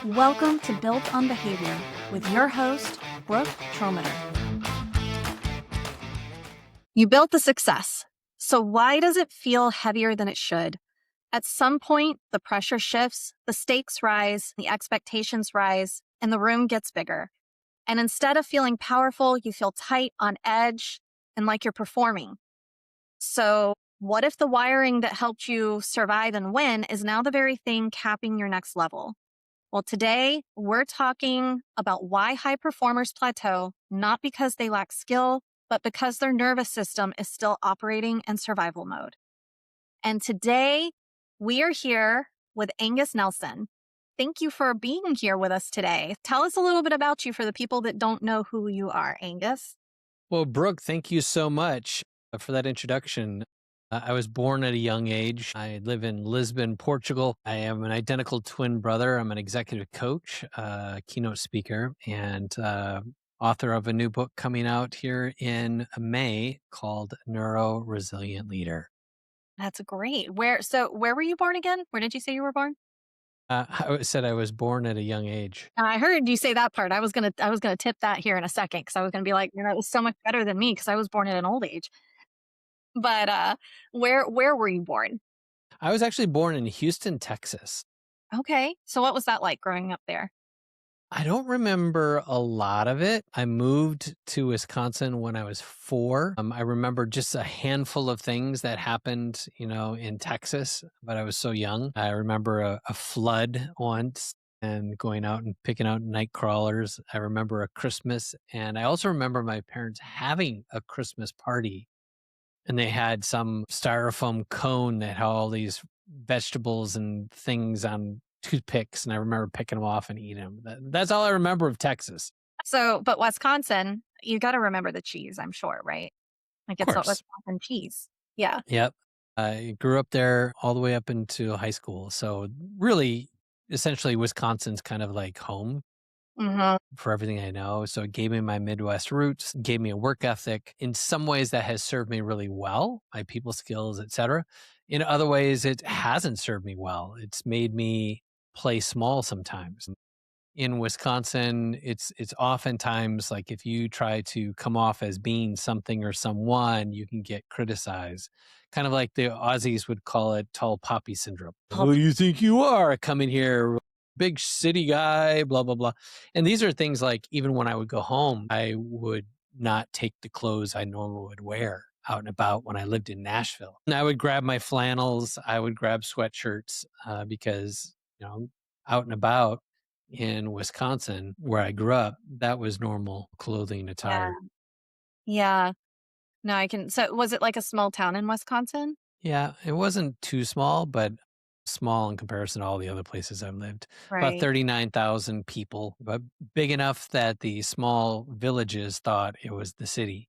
Welcome to Built on Behavior with your host, Brooke Trometer. You built the success. So why does it feel heavier than it should? At some point, the pressure shifts, the stakes rise, the expectations rise, and the room gets bigger. And instead of feeling powerful, you feel tight, on edge, and like you're performing. So what if the wiring that helped you survive and win is now the very thing capping your next level? Well, today we're talking about why high performers plateau, not because they lack skill, but because their nervous system is still operating in survival mode. And today we are here with Angus Nelson. Thank you for being here with us today. Tell us a little bit about you for the people that don't know who you are, Angus. Well, Brooke, thank you so much for that introduction. I was born at a young age. I live in Lisbon, Portugal. I am an identical twin brother. I'm an executive coach, keynote speaker, and author of a new book coming out here in May called Neuro Resilient Leader. That's great. Where were you born again? Where did you say you were born? I said I was born at a young age. I heard you say that part. I was gonna tip that here in a second because I was gonna be like, it was so much better than me because I was born at an old age. But where were you born? I was actually born in Houston, Texas. Okay, so what was that like growing up there? I don't remember a lot of it. I moved to Wisconsin when I was 4. I remember just a handful of things that happened, in Texas, but I was so young. I remember a flood once and going out and picking out night crawlers. I remember a Christmas, and I also remember my parents having a Christmas party, and they had some styrofoam cone that had all these vegetables and things on toothpicks, and I remember picking them off and eating them. That's all I remember of Texas. So, but Wisconsin, you got to remember the cheese, I'm sure, right? Like Of it's a course. Wisconsin cheese. Yeah. Yep. I grew up there all the way up into high school. So really, essentially, Wisconsin's kind of like home Hmm. for everything I know. So it gave me my Midwest roots, gave me a work ethic. In some ways, that has served me really well, my people skills, etc. In other ways, it hasn't served me well. It's made me play small sometimes. In Wisconsin, it's oftentimes like if you try to come off as being something or someone, you can get criticized. Kind of like the Aussies would call it tall poppy syndrome. Who do you think you are coming here? Big city guy, blah, blah, blah. And these are things like even when I would go home, I would not take the clothes I normally would wear out and about when I lived in Nashville. And I would grab my flannels, I would grab sweatshirts because, out and about in Wisconsin, where I grew up, that was normal clothing Yeah. attire. Yeah. No, I can. So, was it like a small town in Wisconsin? Yeah, it wasn't too small, but small in comparison to all the other places I've lived. About Right. 39,000 people, but big enough that the small villages thought it was the city,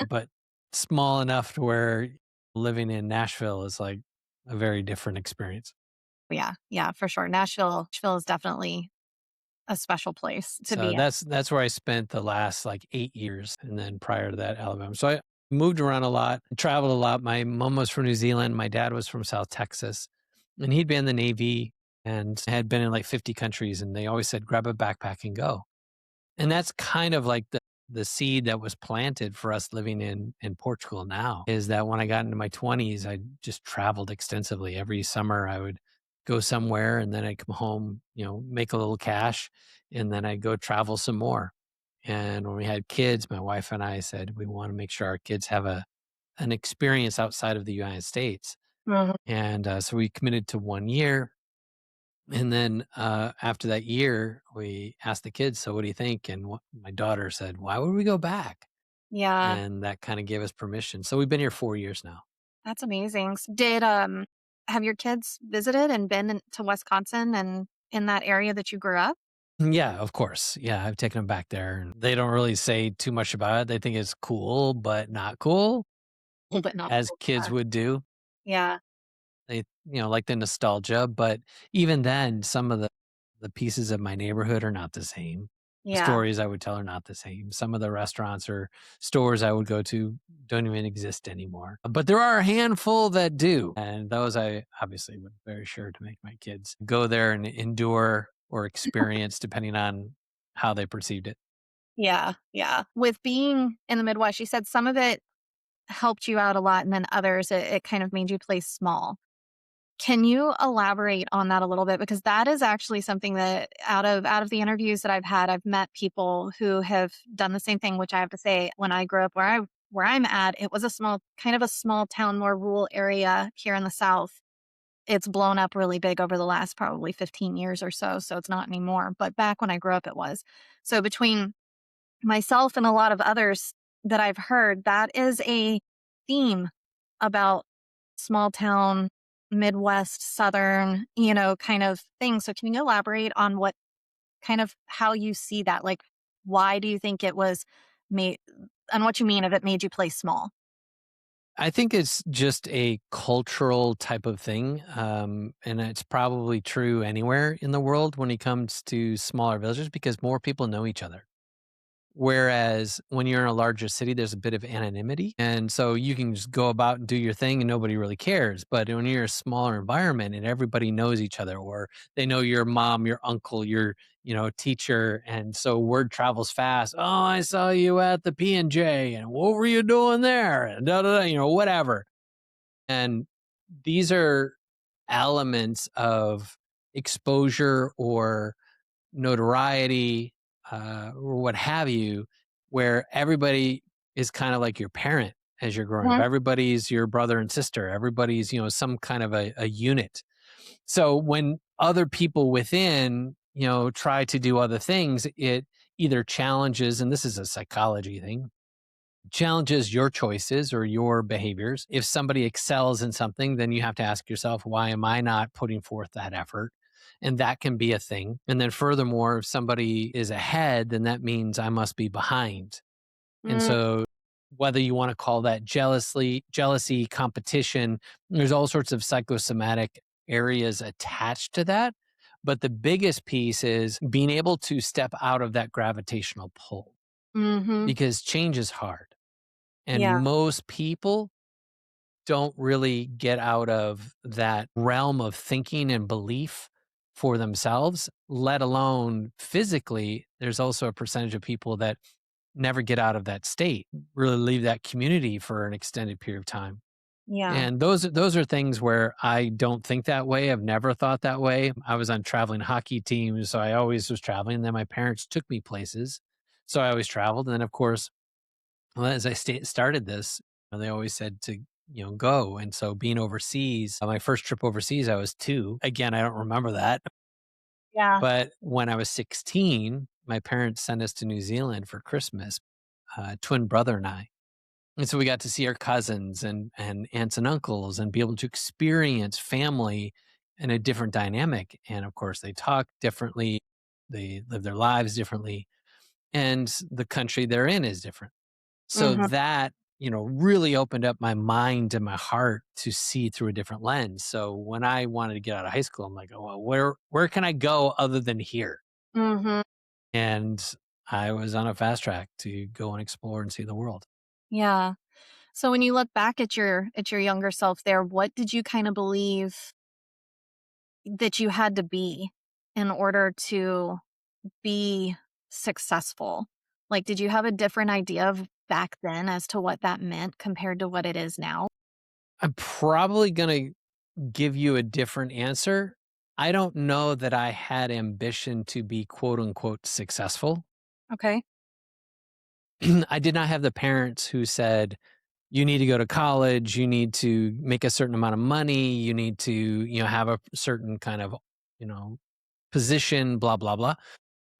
but small enough to where living in Nashville is like a very different experience. Yeah. Yeah, for sure. Nashville is definitely a special place to So be in. that's where I spent the last like 8 years, and then prior to that, Alabama. So I moved around a lot, traveled a lot. My mom was from New Zealand, my dad was from South Texas, and he'd been in the Navy and had been in like 50 countries, and they always said, "Grab a backpack and go." And that's kind of like the seed that was planted for us living in Portugal now, is that when I got into my 20s, I just traveled extensively. Every summer I would go somewhere and then I'd come home, make a little cash, and then I'd go travel some more. And when we had kids, my wife and I said we want to make sure our kids have an experience outside of the United States. Mhm. And so we committed to 1 year, and then after that year, we asked the kids, "So what do you think?" And my daughter said, "Why would we go back?" Yeah, And that kind of gave us permission. So we've been here 4 years now. that's amazing. Did have your kids visited and been to Wisconsin and in that area that you grew up? Yeah, of course. Yeah, I've taken them back there, and they don't really say too much about it. They think it's cool, but not cool, But not as cool. kids would do. Yeah. They, like the nostalgia, but even then, some of the pieces of my neighborhood are not the same. Yeah. stories I would tell are not the same. Some of the restaurants or stores I would go to don't even exist anymore. But there are a handful that do. And those I obviously would very sure to make my kids go there and endure or experience depending on how they perceived it. Yeah. Yeah. With being in the Midwest, you said some of it helped you out a lot, and then others, it kind of made you play small. Can you elaborate on that a little bit? Because that is actually something that out of the interviews that I've had, I've met people who have done the same thing, which I have to say, when I grew up where I'm at, it was a small kind of a small town, more rural area here in the South. It's blown up really big over the last probably 15 years or so, so it's not anymore. But back when I grew up, it was. So between myself and a lot of others that I've heard, that is a theme about small town, Midwest, Southern, kind of thing. So can you elaborate on what kind of how you see that? Like, why do you think it was made and what you mean if it made you play small? I think it's just a cultural type of thing. And it's probably true anywhere in the world when it comes to smaller villages because more people know each other. Whereas when you're in a larger city, there's a bit of anonymity. And so you can just go about and do your thing and nobody really cares. But when you're a smaller environment and everybody knows each other, or they know your mom, your uncle, your, teacher. And so word travels fast. Oh, I saw you at the P&J and what were you doing there? And da, da, da, whatever. And these are elements of exposure or notoriety, or what have you, where everybody is kind of like your parent as you're growing up. Mhm. Everybody's your brother and sister. Everybody's, some kind of a unit. So when other people within, try to do other things, it either challenges, and this is a psychology thing, challenges your choices or your behaviors. If somebody excels in something, then you have to ask yourself, why am I not putting forth that effort? And that can be a thing. And then furthermore, if somebody is ahead, then that means I must be behind. And Mm, so whether you want to call that jealousy, competition, there's all sorts of psychosomatic areas attached to that. But the biggest piece is being able to step out of that gravitational pull mhm. because change is hard. And Yeah. most people don't really get out of that realm of thinking and belief for themselves, let alone physically. There's also a percentage of people that never get out of that state, really leave that community for an extended period of time. Yeah. And those are things where I don't think that way. I've never thought that way. I was on traveling hockey teams, so I always was traveling. And then my parents took me places, so I always traveled. And then, of course, well, as I started this, they always said to, go. And so being overseas, my first trip overseas, I was 2. Again, I don't remember that. Yeah. But when I was 16, my parents sent us to New Zealand for Christmas, twin brother and I. And so we got to see our cousins and aunts and uncles and be able to experience family in a different dynamic. And of course, they talk differently, they live their lives differently, and the country they're in is different. So Mhm. that, really opened up my mind and my heart to see through a different lens. So when I wanted to get out of high school, I'm like, oh, well, where can I go other than here? Mhm. And I was on a fast track to go and explore and see the world. Yeah. So when you look back at your younger self there, what did you kind of believe that you had to be in order to be successful? Like, did you have a different idea of back then as to what that meant compared to what it is now? I'm probably going to give you a different answer. I don't know that I had ambition to be quote unquote successful. Okay. I did not have the parents who said, you need to go to college, you need to make a certain amount of money, you need to, have a certain kind of, you know, position, blah, blah, blah.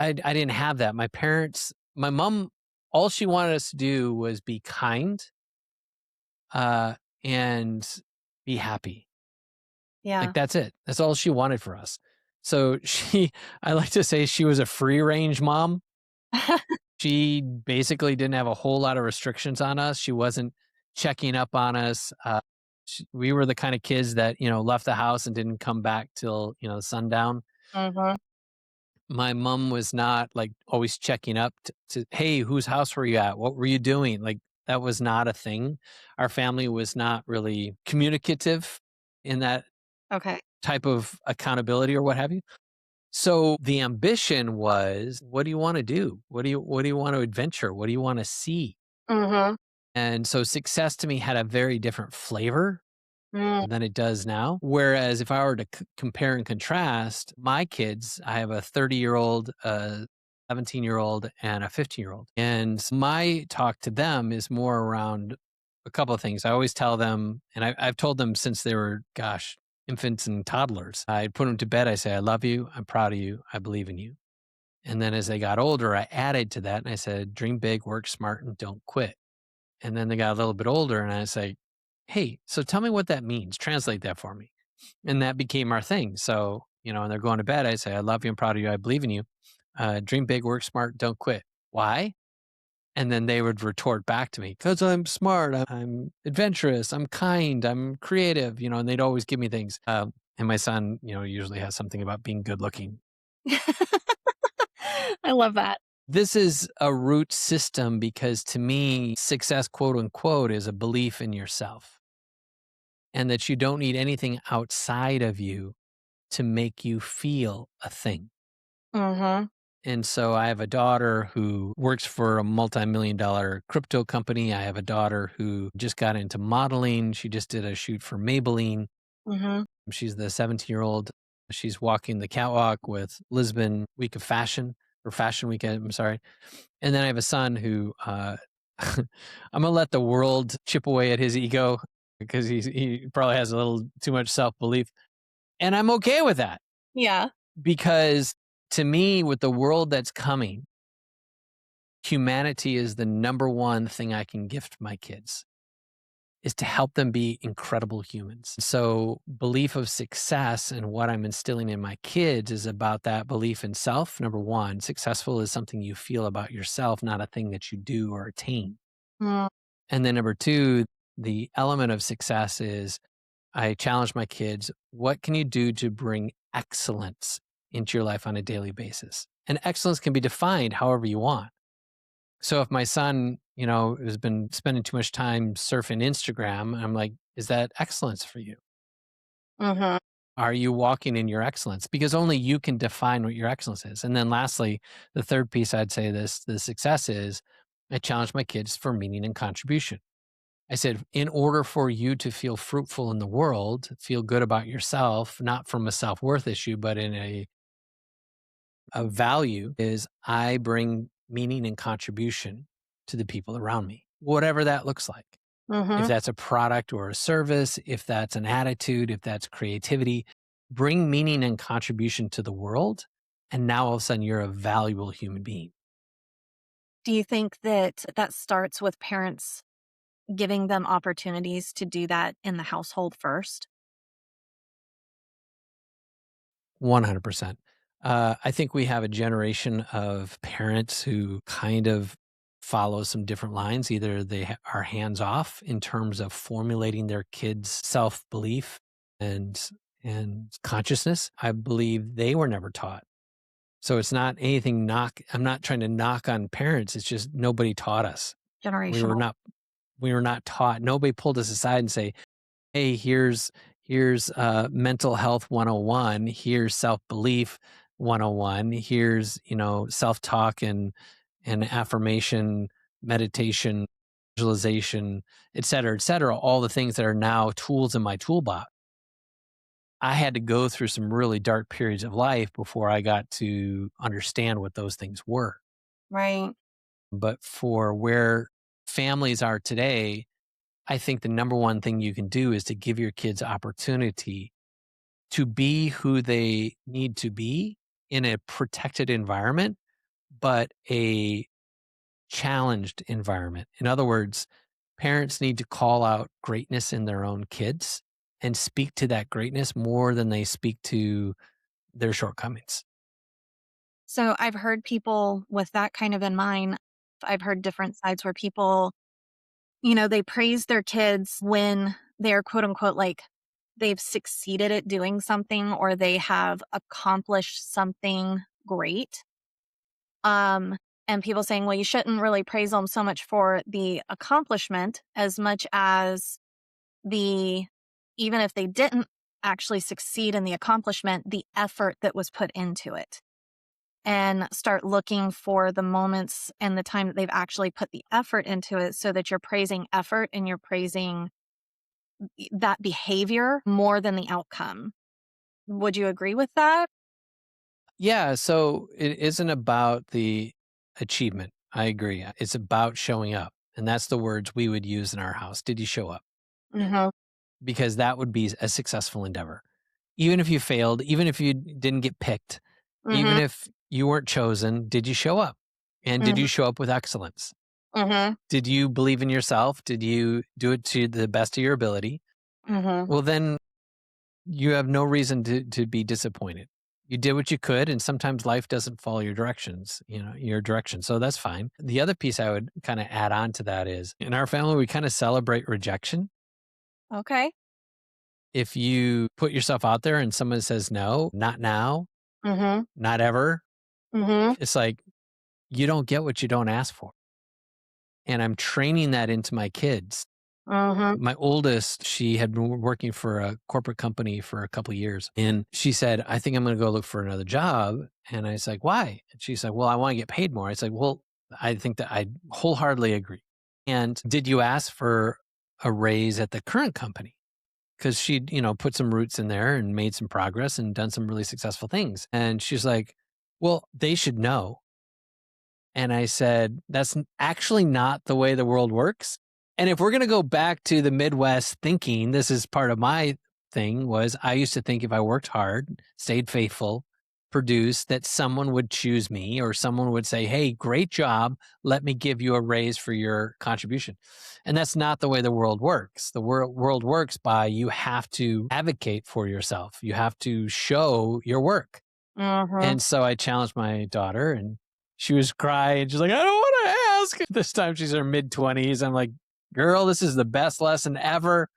I didn't have that. My mom, all she wanted us to do was be kind, uh, and be happy. Like Yeah. that's it. That's all she wanted for us. So I like to say she was a free range mom. She basically didn't have a whole lot of restrictions on us. She wasn't checking up on us. We were the kind of kids that, left the house and didn't come back till, sundown. Mhm. My mom was not like always checking up hey, whose house were you at? What were you doing? Like that was not a thing. Our family was not really communicative in that Okay. type of accountability or what have you. So the ambition was, what do you want to do? What do you want to adventure? What do you want to see? Mhm. And so success to me had a very different flavor Mm. than it does now. Whereas if I were to compare and contrast my kids, I have a 30-year-old, a 17-year-old, and a 15-year-old. And my talk to them is more around a couple of things. I always tell them, and I've told them since they were, gosh, infants and toddlers. I put them to bed. I say, I love you. I'm proud of you. I believe in you. And then as they got older, I added to that and I said, dream big, work smart, and don't quit. And then they got a little bit older and I say, hey, so tell me what that means. Translate that for me. And that became our thing. So, and they're going to bed. I say, I love you. I'm proud of you. I believe in you. Dream big, work smart, don't quit. Why? And then they would retort back to me, because I'm smart. I'm adventurous. I'm kind. I'm creative, and they'd always give me things. And my son, usually has something about being good looking. I love that. This is a root system because to me, success, quote unquote, is a belief in yourself and that you don't need anything outside of you to make you feel a thing. Mhm. And so I have a daughter who works for a multi-million-dollar crypto company. I have a daughter who just got into modeling. She just did a shoot for Maybelline. Mhm. She's the 17-year-old. She's walking the catwalk with Lisbon Week of Fashion or Fashion Weekend. I'm sorry. And then I have a son who I'm gonna let the world chip away at his ego because he probably has a little too much self-belief. And I'm okay with that Yeah. because to me, with the world that's coming, humanity is the number one thing I can gift my kids is to help them be incredible humans. So belief of success and what I'm instilling in my kids is about that belief in self. Number one, successful is something you feel about yourself, not a thing that you do or attain. Mm. And then number two, the element of success is I challenge my kids, what can you do to bring excellence into your life on a daily basis? And excellence can be defined however you want. So if my son, has been spending too much time surfing Instagram, I'm like, is that excellence for you? Mhm. Are you walking in your excellence? Because only you can define what your excellence is. And then lastly, the third piece I'd say the success is I challenge my kids for meaning and contribution. I said, in order for you to feel fruitful in the world, feel good about yourself, not from a self-worth issue, but in a value is I bring meaning and contribution to the people around me, whatever that looks like. If Mhm. that's a product or a service, if that's an attitude, if that's creativity, bring meaning and contribution to the world. And now all of a sudden you're a valuable human being. Do you think that that starts with parents giving them opportunities to do that in the household first? 100%. I think we have a generation of parents who kind of follow some different lines. Either they are hands off in terms of formulating their kids' self belief and consciousness. I believe they were never taught. So it's not anything I'm not trying to knock on parents. It's just nobody taught us. We were Generational. not we were not taught. Nobody pulled us aside and say, hey, here's mental health 101, here's self-belief 101, here's, self-talk and affirmation, meditation, visualization, et cetera, all the things that are now tools in my toolbox. I had to go through some really dark periods of life before I got to understand what those things were. Right. But for where families are today, I think the number one thing you can do is to give your kids opportunity to be who they need to be in a protected environment, but a challenged environment. In other words, parents need to call out greatness in their own kids and speak to that greatness more than they speak to their shortcomings. So I've heard people with that kind of in mind. I've heard different sides where people, they praise their kids when they're quote unquote like they've succeeded at doing something or they have accomplished something great. Um, and people saying, well, you shouldn't really praise them so much for the accomplishment as much as the, even if they didn't actually succeed in the accomplishment, the effort that was put into it. And start looking for the moments and the time that they've actually put the effort into it so that you're praising effort and you're praising that behavior more than the outcome. Would you agree with that? Yeah, so it isn't about the achievement. I agree. It's about showing up. And that's the words we would use in our house. Did you show up? Mm-hmm. Because that would be a successful endeavor. Even if you failed, even if you didn't get picked, even Mm-hmm. if you weren't chosen, did you show up? And did Mm-hmm. you show up with excellence? Mm-hmm. Did you believe in yourself? Did you do it to the best of your ability? Mm-hmm. Well, then you have no reason to be disappointed. You did what you could, and sometimes life doesn't follow your directions, your direction. So that's fine. The other piece I would kind of add on to that is in our family, we kind of celebrate rejection. Okay. If you put yourself out there and someone says no, not now, Mm-hmm. not ever, Mm-hmm. it's like you don't get what you don't ask for. And I'm training that into my kids. Mm-hmm. My oldest, she had been working for a corporate company for a couple of years. And she said, I think I'm going to go look for another job. And I was like, why? And she said, well, I want to get paid more. I said, well, I think that I wholeheartedly agree. And did you ask for a raise at the current company? Because she'd, put some roots in there and made some progress and done some really successful things. And she's like, well, they should know. And I said, that's actually not the way the world works. And if we're going to go back to the Midwest thinking, this is part of my thing was I used to think if I worked hard, stayed faithful, produced, that someone would choose me or someone would say, hey, great job. Let me give you a raise for your contribution. And that's not the way the world works. The world works by you have to advocate for yourself. You have to show your work. Mm-hmm. And so I challenged my daughter and she was crying. She's like, I don't want to ask. This time she's in her mid-20s. I'm like, girl, this is the best lesson ever.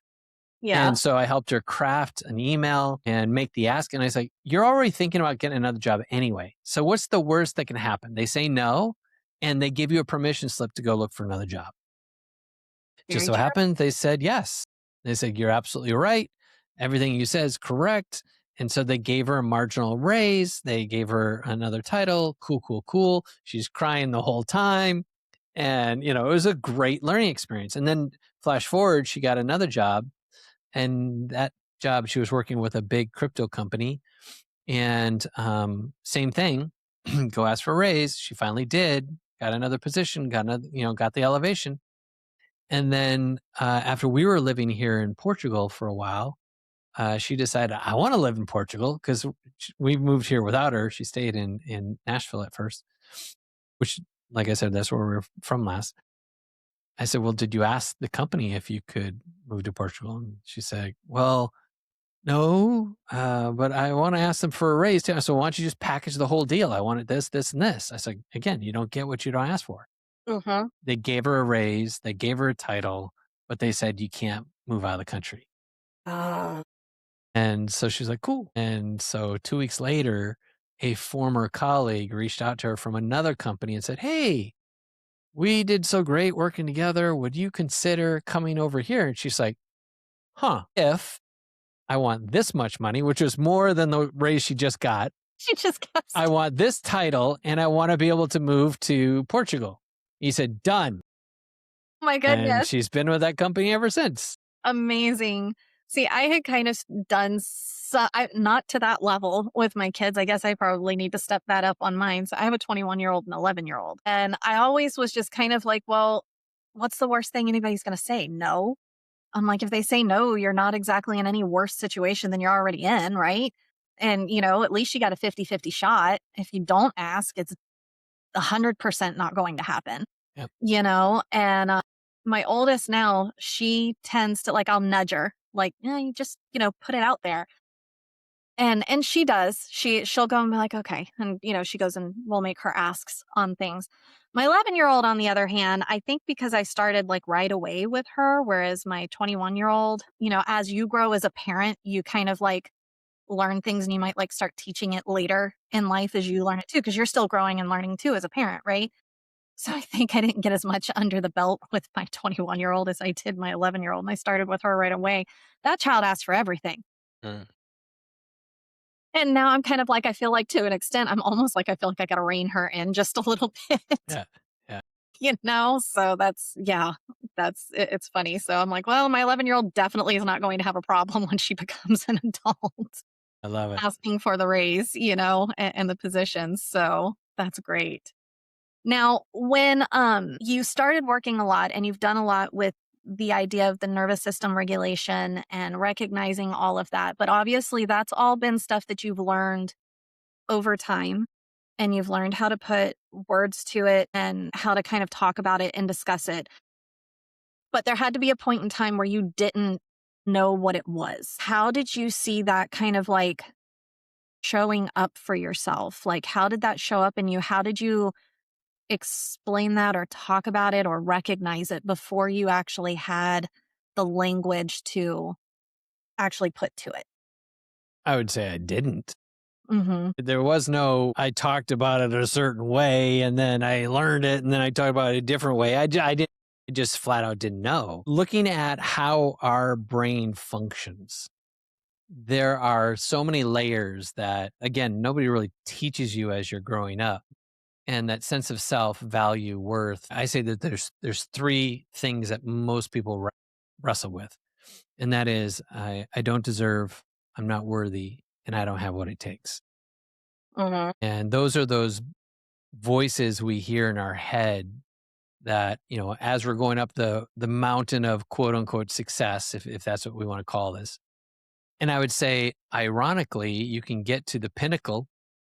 Yeah. And so I helped her craft an email and make the ask. And I was like, you're already thinking about getting another job anyway. So what's the worst that can happen? They say no, and they give you a permission slip to go look for another job. Just Very so true. happened, they said yes. They said, you're absolutely right. Everything you said is correct. And so they gave her a marginal raise. They gave her another title. Cool, cool, cool. She's crying the whole time. And, it was a great learning experience. And then flash forward, she got another job. And that job, she was working with a big crypto company. And same thing, go ask for a raise. She finally did, got another position, got the elevation. And then after we were living here in Portugal for a while, she decided, I want to live in Portugal because we moved here without her. She stayed in Nashville at first, which, like I said, that's where we were from last. I said, well, did you ask the company if you could move to Portugal? And she said, well, no, but I want to ask them for a raise too. So why don't you just package the whole deal? I wanted this, this, and this. I said, again, you don't get what you don't ask for. Mm-hmm. They gave her a raise, they gave her a title, but they said you can't move out of the country. And so she's like, cool. And so 2 weeks later, a former colleague reached out to her from another company and said, hey, we did so great working together. Would you consider coming over here? And she's like, if I want this much money, which was more than the raise she just got, She just got. I want this title and I want to be able to move to Portugal. He said, done. Oh my And goodness. she's been with that company ever since. Amazing. See, I had kind of done not to that level with my kids. I guess I probably need to step that up on mine. So I have a 21-year-old and 11-year-old. And I always was just kind of like, well, what's the worst thing anybody's going to say? No. I'm like, if they say no, you're not exactly in any worse situation than you're already in, right? And, at least you got a 50-50 shot. If you don't ask, it's 100% not going to happen, Yep. And my oldest now, she tends to I'll nudge her, you just, put it out there. And she does. She'll go and be like, okay. And, she goes and we'll make her asks on things. My 11-year-old, on the other hand, I think because I started right away with her, whereas my 21-year-old, as you grow as a parent, you kind of learn things and you might like start teaching it later in life as you learn it too, because you're still growing and learning too as a parent, right? So I think I didn't get as much under the belt with my 21-year-old as I did my 11-year-old. And I started with her right away. That child asked for everything. Mm, And now I'm kind of like, I feel like to an extent, I'm almost like I feel like I got to rein her in just a little bit, yeah. Yeah. you know? So that's, yeah, it's funny. So I'm like, well, my 11-year-old definitely is not going to have a problem when she becomes an adult I love it. asking for the raise, and the positions. So that's great. Now, when you started working a lot and you've done a lot with the idea of the nervous system regulation and recognizing all of that, but obviously that's all been stuff that you've learned over time and you've learned how to put words to it and how to kind of talk about it and discuss it. But there had to be a point in time where you didn't know what it was. How did you see that kind of like showing up for yourself? Like, how did that show up in you? How did you explain that or talk about it or recognize it before you actually had the language to actually put to it? I would say I didn't. Mhm. There was no, I talked about it a certain way and then I learned it and then I talked about it a different way. I didn't, I just flat out didn't know. Looking at how our brain functions, there are so many layers that, again, nobody really teaches you as you're growing up. And that sense of self, value, worth. I say that there's three things that most people wrestle with. And that is I don't deserve, I'm not worthy, and I don't have what it takes. Mhm. And those are those voices we hear in our head that, as we're going up the mountain of quote unquote success, if that's what we want to call this. And I would say, ironically, you can get to the pinnacle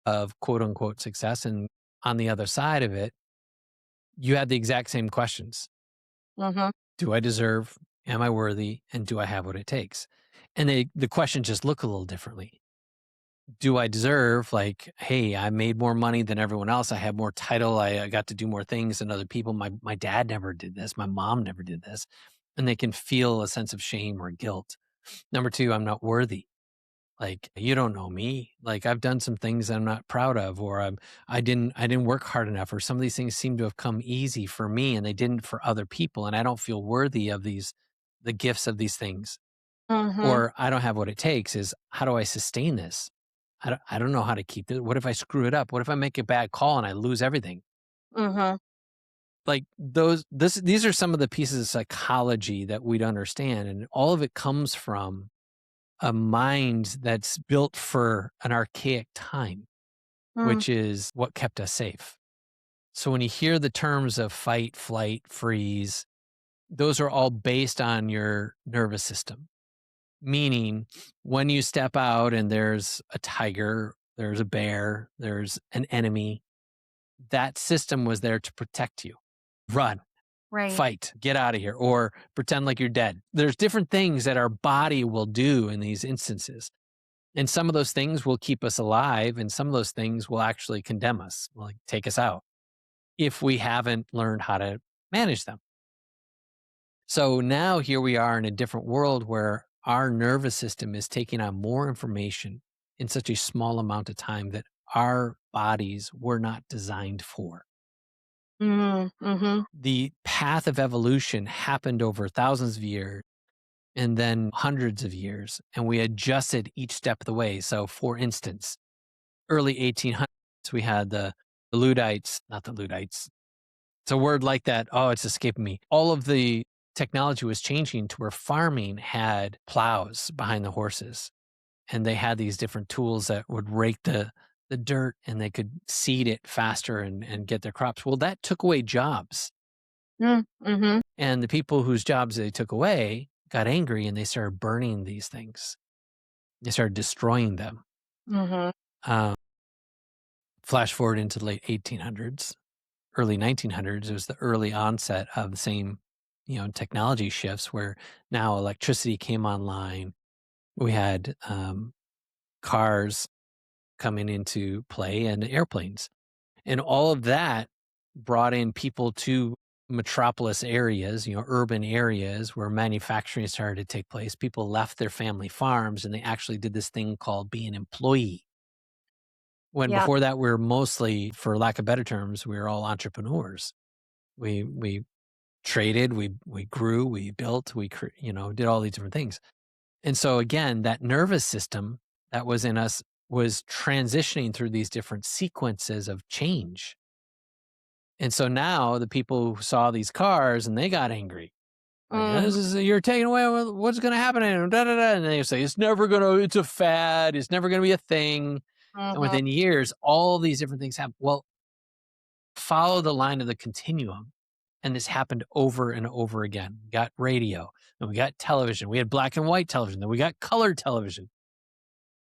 of quote unquote success. And on the other side of it, you had the exact same questions. Mhm. Do I deserve? Am I worthy? And do I have what it takes? And the questions just look a little differently. Do I deserve, like, hey, I made more money than everyone else. I have more title. I got to do more things than other people. My dad never did this. My mom never did this. And they can feel a sense of shame or guilt. Number two, I'm not worthy. Like, you don't know me. Like, I've done some things I'm not proud of, or I didn't work hard enough, or some of these things seem to have come easy for me and they didn't for other people. And I don't feel worthy of the gifts of these things. Mhm. Or I don't have what it takes is, how do I sustain this? I don't know how to keep it. What if I screw it up? What if I make a bad call and I lose everything? Mhm. Like these are some of the pieces of psychology that we'd understand. And all of it comes from a mind that's built for an archaic time, Mm. which is what kept us safe. So when you hear the terms of fight, flight, freeze, those are all based on your nervous system. Meaning, when you step out and there's a tiger, there's a bear, there's an enemy, that system was there to protect you. Run, Right. fight, get out of here, or pretend like you're dead. There's different things that our body will do in these instances. And some of those things will keep us alive, and some of those things will actually condemn us, like take us out if we haven't learned how to manage them. So now here we are in a different world where our nervous system is taking on more information in such a small amount of time that our bodies were not designed for. Mhm. Mhm. The path of evolution happened over thousands of years and then hundreds of years, and we adjusted each step of the way. So, for instance, early 1800s, we had the Luddites, not the Luddites. It's a word like that. Oh, it's escaping me. All of the technology was changing to where farming had plows behind the horses, and they had these different tools that would rake the dirt and they could seed it faster and get their crops. Well, that took away jobs. Mm. Mhm. And the people whose jobs they took away got angry and they started burning these things. They started destroying them. Mhm. Um, Flash forward into the late 1800s, early 1900s, it was the early onset of the same, technology shifts where now electricity came online. We had cars coming into play and airplanes. And all of that brought in people to metropolis areas, urban areas where manufacturing started to take place. People left their family farms and they actually did this thing called be an employee. When Yep. before that, we were mostly, for lack of better terms, we were all entrepreneurs. We traded, we grew, we built, did all these different things. And so again, that nervous system that was in us was transitioning through these different sequences of change. And so now the people who saw these cars and they got angry. Like, Mm, you're taking away what's going to happen. And, da, da, da. And they say, it's a fad. It's never going to be a thing. And mhm. within years, all these different things happen. Well, follow the line of the continuum. And this happened over and over again. We got radio and we got television. We had black and white television. Then we got color television.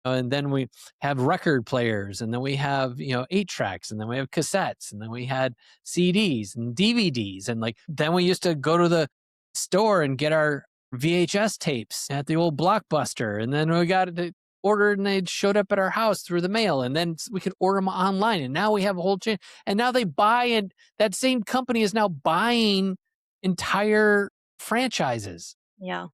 And then we have record players, and then we have, 8 tracks, and then we have cassettes, and then we had CDs and DVDs. And then we used to go to the store and get our VHS tapes at the old Blockbuster. And then we got it ordered and they showed up at our house through the mail. And then we could order them online. And now we have a whole chain. And now they buy, and that same company is now buying entire franchises. Yeah.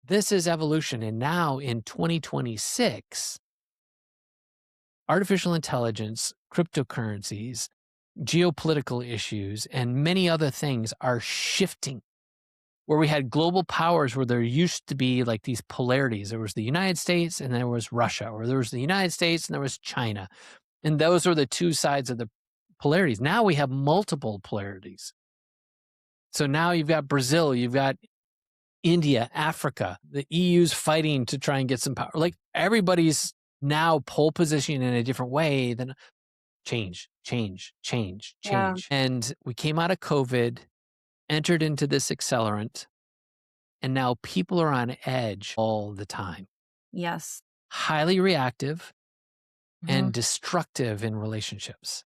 This is evolution. And now in 2026, artificial intelligence, cryptocurrencies, geopolitical issues, and many other things are shifting. Where we had global powers where there used to be like these polarities. There was the United States and there was Russia, or there was the United States and there was China. And those are the two sides of the polarities. Now we have multiple polarities. So now you've got Brazil, you've got India, Africa, the EU's fighting to try and get some power. Like everybody's now pole positioning in a different way than change. Yeah. And we came out of COVID, entered into this accelerant, and now people are on edge all the time, Yes. highly reactive and Mhm. destructive in relationships.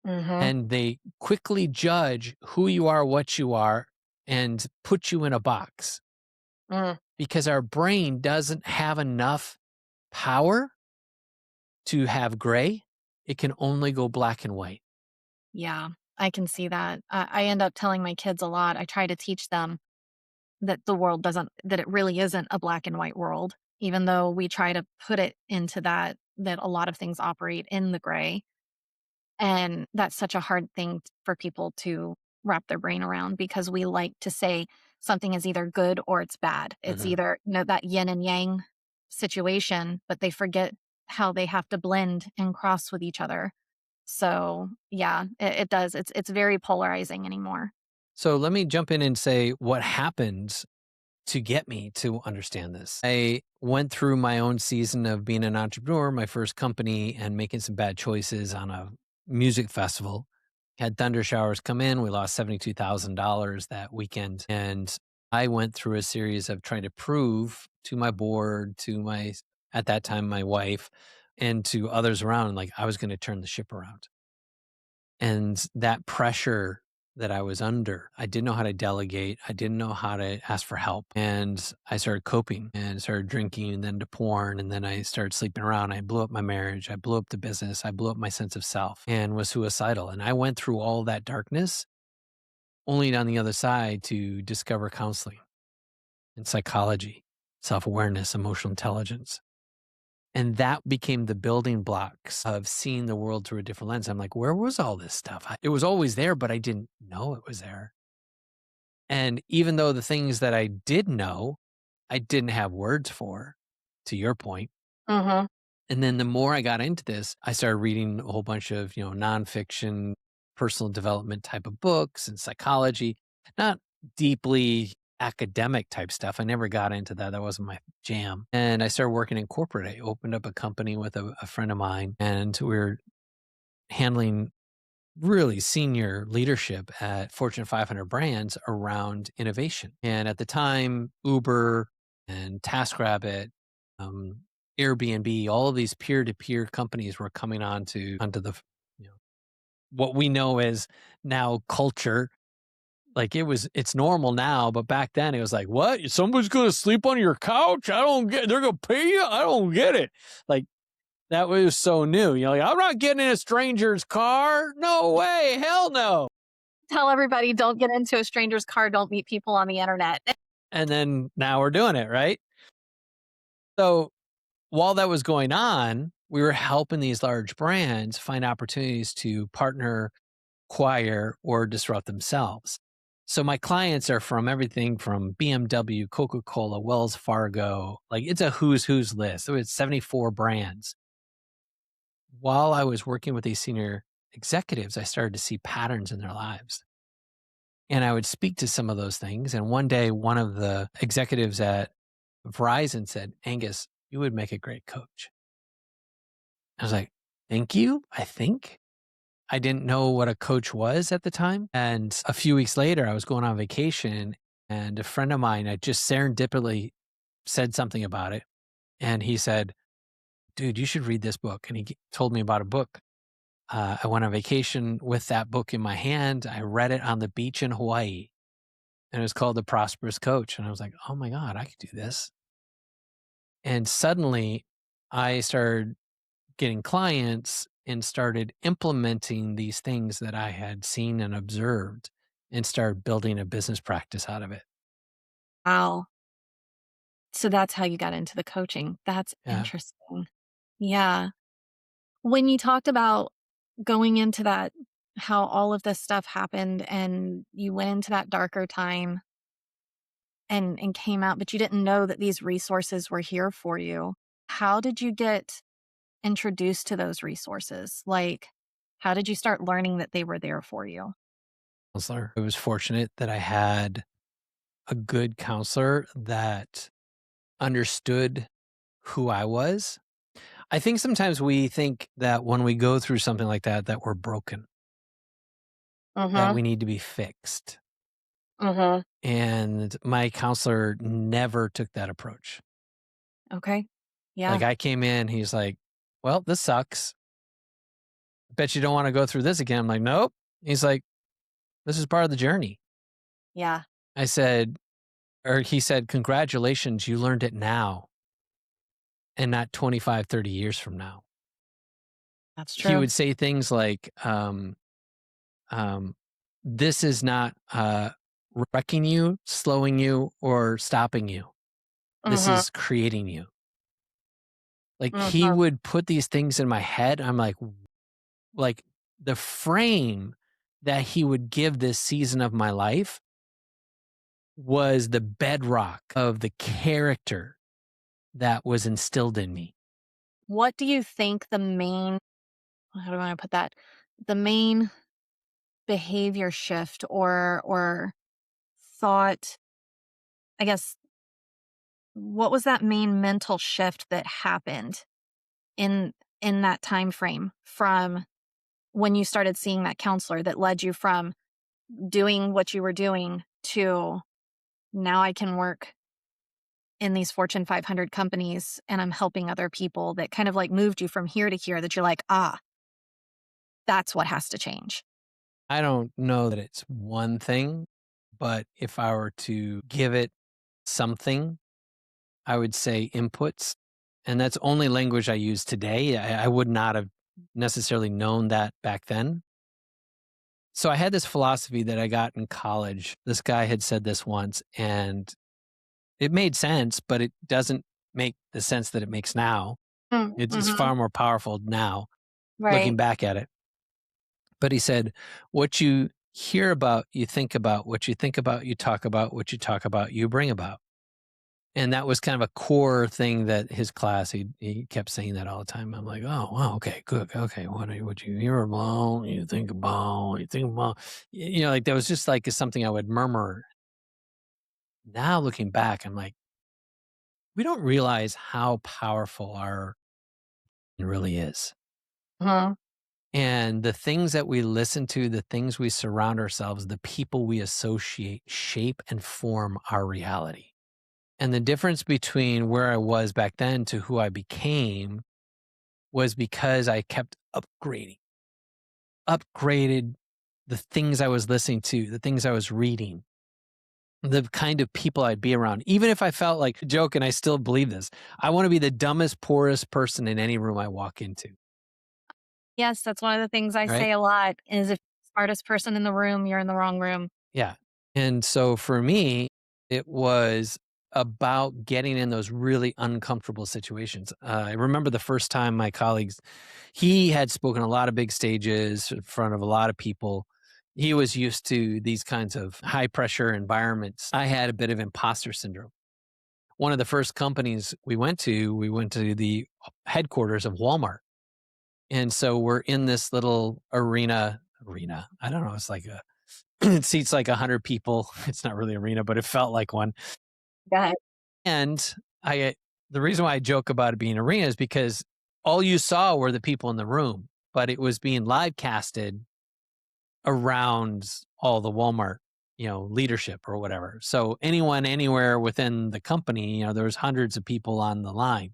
Mhm. And they quickly judge who you are, what you are, and put you in a box. Mm. Because our brain doesn't have enough power to have gray. It can only go black and white. Yeah. I can see that. I end up telling my kids a lot. I try to teach them that that it really isn't a black and white world, even though we try to put it into that a lot of things operate in the gray. And that's such a hard thing for people to wrap their brain around because we like to say something is either good or it's bad. It's Mhm. either, that yin and yang situation, but they forget how they have to blend and cross with each other. So yeah, it does. It's very polarizing anymore. So let me jump in and say what happened to get me to understand this. I went through my own season of being an entrepreneur, my first company, and making some bad choices on a music festival. Had thunder showers come in. We lost $72,000 that weekend. And I went through a series of trying to prove to my board, at that time, my wife, and to others around, like I was going to turn the ship around. And that pressure that I was under, I didn't know how to delegate. I didn't know how to ask for help. And I started coping and started drinking and then to porn. And then I started sleeping around. I blew up my marriage. I blew up the business. I blew up my sense of self and was suicidal. And I went through all that darkness only on the other side to discover counseling and psychology, self awareness, emotional intelligence. And that became the building blocks of seeing the world through a different lens. I'm like, where was all this stuff? It was always there, but I didn't know it was there. And even though the things that I did know, I didn't have words for, to your point. Mhm. And then the more I got into this, I started reading a whole bunch of, nonfiction, personal development type of books and psychology, not deeply academic type stuff. I never got into that. That wasn't my jam. And I started working in corporate. I opened up a company with a friend of mine, and we were handling really senior leadership at Fortune 500 brands around innovation. And at the time, Uber and TaskRabbit, um, Airbnb, all of these peer-to-peer companies were coming onto the, you know, what we know as now culture. Like it's normal now, but back then it was like, what? Somebody's going to sleep on your couch? I don't get, they're going to pay you? I don't get it. Like that was so new. Like, I'm not getting in a stranger's car. No way. Hell no. Tell everybody don't get into a stranger's car, don't meet people on the internet. And then now we're doing it, right? So while that was going on, we were helping these large brands find opportunities to partner, acquire, or disrupt themselves. So my clients are from everything from BMW, Coca-Cola, Wells Fargo. Like it's a who's list. So it's 74 brands. While I was working with these senior executives, I started to see patterns in their lives. And I would speak to some of those things. And one day, one of the executives at Verizon said, Angus, you would make a great coach. I was like, thank you, I think. I didn't know what a coach was at the time. And a few weeks later, I was going on vacation and a friend of mine, I just serendipitously said something about it. And he said, dude, you should read this book. And he told me about a book. I went on vacation with that book in my hand. I read it on the beach in Hawaii and it was called The Prosperous Coach. And I was like, oh my God, I could do this. And suddenly I started getting clients and started implementing these things that I had seen and observed and started building a business practice out of it. Wow. So that's how you got into the coaching. That's Yeah. interesting. Yeah. When you talked about going into that, how all of this stuff happened and you went into that darker time and came out, but you didn't know that these resources were here for you. How did you get introduced to those resources? Like, how did you start learning that they were there for you? Counselor. I was fortunate that I had a good counselor that understood who I was. I think sometimes we think that when we go through something like that, that we're broken, that Mhm. we need to be fixed. Mhm. And my counselor never took that approach. Okay. Like Yeah. I came in, he's like, well, this sucks. Bet you don't want to go through this again. I'm like, nope. He's like, this is part of the journey. Yeah. I said, or he said, congratulations, you learned it now and not 25, 30 years from now. That's He true. would say things like, um, this is not wrecking you, slowing you, or stopping you. This Mhm. is creating you. Like he Mhm. would put these things in my head. I'm like the frame that he would give this season of my life was the bedrock of the character that was instilled in me. What do you think the main, how do I put that? The main behavior shift or thought, I guess, what was that main mental shift that happened in that time frame from when you started seeing that counselor that led you from doing what you were doing to now I can work in these Fortune 500 companies and I'm helping other people, that kind of like moved you from here to here, that you're like, ah, that's what has to change. I don't know that it's one thing, but if I were to give it something, I would say inputs. And that's only language I use today. I would not have necessarily known that back then. So I had this philosophy that I got in college. This guy had said this once and it made sense, but it doesn't make the sense that it makes now. It's Mm-hmm. far more powerful now looking Right. back at it. But he said, what you hear about, you think about, what you think about, you talk about, what you talk about, you bring about. And that was kind of a core thing that his class, he kept saying that all the time. I'm like, oh, wow, okay, good. Okay. What you hear about, you think about, like that was just like something I would murmur. Now looking back, I'm like, we don't realize how powerful our really is. Mhm. And the things that we listen to, the things we surround ourselves, the people we associate shape and form our reality. And the difference between where I was back then to who I became was because I kept upgraded the things I was listening to, the things I was reading, the kind of people I'd be around. Even if I felt like a joke, and I still believe this, I want to be the dumbest, poorest person in any room I walk into. Yes, that's one of the things I Right. say a lot is if Smartest person in the room, you're in the wrong room. Yeah. And so for me, it was about getting in those really uncomfortable situations. I remember the first time my colleagues, he had spoken a lot of big stages in front of a lot of people. He was used to these kinds of high pressure environments. I had a bit of imposter syndrome. One of the first companies we went to the headquarters of Walmart. And so we're in this little arena. I don't know. It's like it seats like 100 people. It's not really arena, but it felt like one. Yeah. And I the reason why I joke about it being arena is because all you saw were the people in the room, but it was being live casted around all the Walmart, leadership or whatever. So anyone anywhere within the company, there was hundreds of people on the line.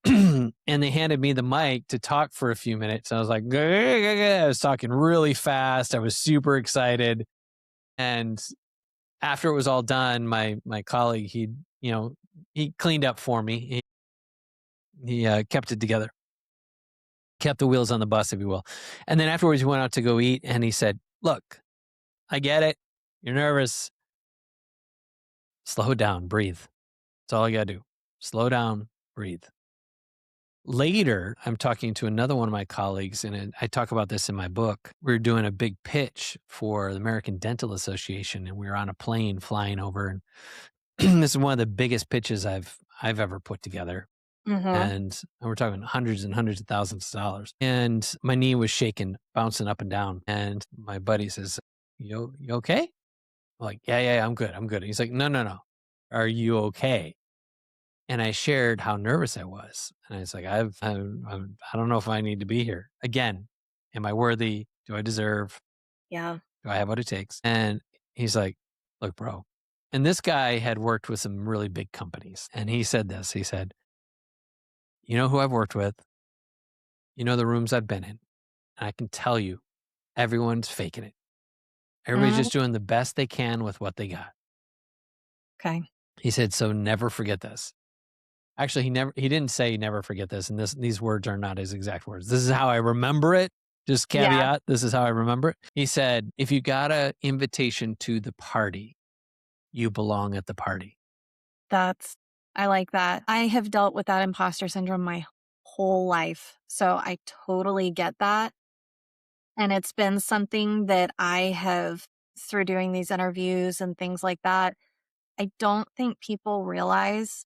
And they handed me the mic to talk for a few minutes. I was like, I was talking really fast. I was super excited. And after it was all done, my colleague, he cleaned up for me. He kept it together, kept the wheels on the bus, if you will. And then afterwards, we went out to go eat, and he said, "Look, I get it. You're nervous. Slow down, breathe. That's all you gotta do. Slow down, breathe." Later, I'm talking to another one of my colleagues, and I talk about this in my book. We were doing a big pitch for the American Dental Association, and we were on a plane flying over. And this is one of the biggest pitches I've ever put together. Mm-hmm. And we're talking hundreds and hundreds of thousands of dollars. And my knee was shaking, bouncing up and down. And my buddy says, You okay?" I'm like, yeah, I'm good. I'm good. He's like, No, no, no. Are you okay? And I shared how nervous I was. And I was like, I don't know if I need to be here. Again, am I worthy? Do I deserve? Yeah. Do I have what it takes? And he's like, Look, bro. And this guy had worked with some really big companies. And he said this. He said, "You know who I've worked with? You know the rooms I've been in. And I can tell you, everyone's faking it. Everybody's Mhm. just doing the best they can with what they got." Okay. He said, "So never forget this." Actually, he didn't say never forget this, and these words are not his exact words. This is how I remember it. Just Yeah. caveat, this is how I remember it. He said, "If you got a invitation to the party, you belong at the party." That's I like that. I have dealt with that imposter syndrome my whole life. So I totally get that. And it's been something that I have through doing these interviews and things like that. I don't think people realize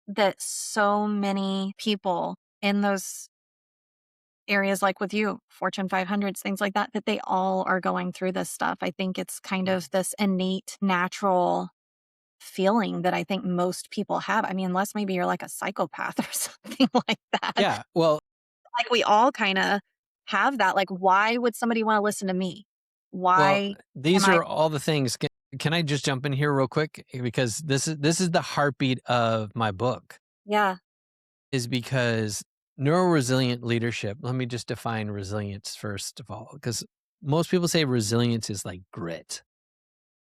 that so many people in those areas, like with you, Fortune 500s, things like that, that they all are going through this stuff. I think it's kind Yeah. of this innate, natural feeling that I think most people have. I mean, unless maybe you're like a psychopath or something like that. Yeah, well Like we all kind of have that. Like, why would somebody want to listen to me? well, Why am these I? are all the things. Can I just jump in here real quick? Because this is the heartbeat of my book. Yeah. Is because neuroresilient leadership, let me just define resilience first of all, because most people say resilience is like grit.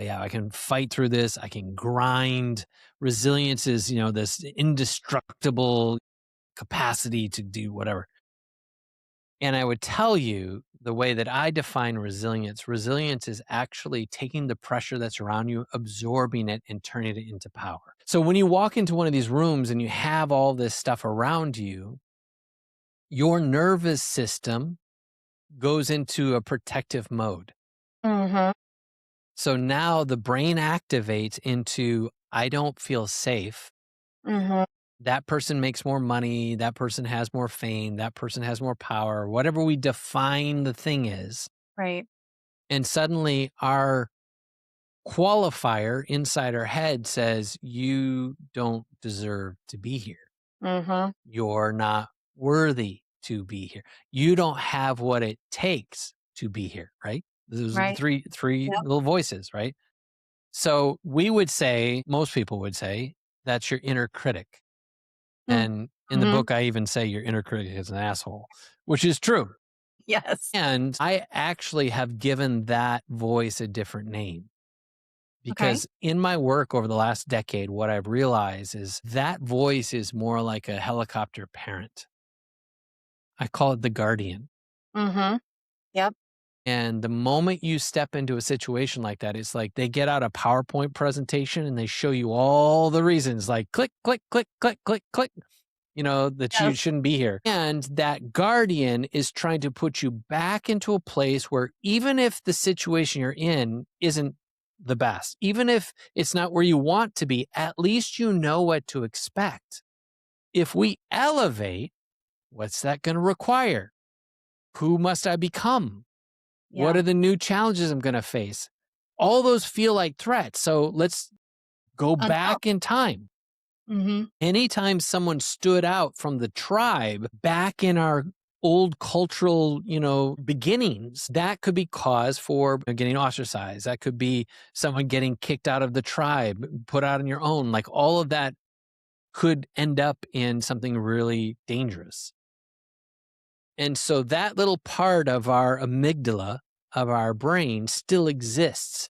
Yeah, I can fight through this, I can grind. Resilience is, this indestructible capacity to do whatever. And I would tell you the way that I define resilience is actually taking the pressure that's around you, absorbing it, and turning it into power. So when you walk into one of these rooms and you have all this stuff around you, your nervous system goes into a protective mode. Mm-hmm. So now the brain activates into, I don't feel safe. Mm-hmm. That person makes more money. That person has more fame. That person has more power, whatever we define the thing is. Right. And suddenly our qualifier inside our head says, you don't deserve to be here. Mm-hmm. You're not worthy to be here. You don't have what it takes to be here, right? Those are the Right. three Yep. little voices, right? So we would say, most people would say, that's your inner critic. And in the Mm-hmm. book, I even say your inner critic is an asshole, which is true. Yes. And I actually have given that voice a different name Okay. because in my work over the last decade, what I've realized is that voice is more like a helicopter parent. I call it the guardian. Mm-hmm. Yep. And the moment you step into a situation like that, it's like they get out a PowerPoint presentation and they show you all the reasons, like click, click, click, click, click, click, that you Yes. shouldn't be here. And that guardian is trying to put you back into a place where even if the situation you're in isn't the best, even if it's not where you want to be, at least you know what to expect. If we elevate, what's that going to require? Who must I become? What Yeah. are the new challenges I'm going to face? All those feel like threats. So let's go Until. back in time. Mm-hmm. Anytime someone stood out from the tribe back in our old cultural, beginnings, that could be cause for getting ostracized. That could be someone getting kicked out of the tribe, put out on your own. Like all of that could end up in something really dangerous. And so that little part of our amygdala, of our brain, still exists.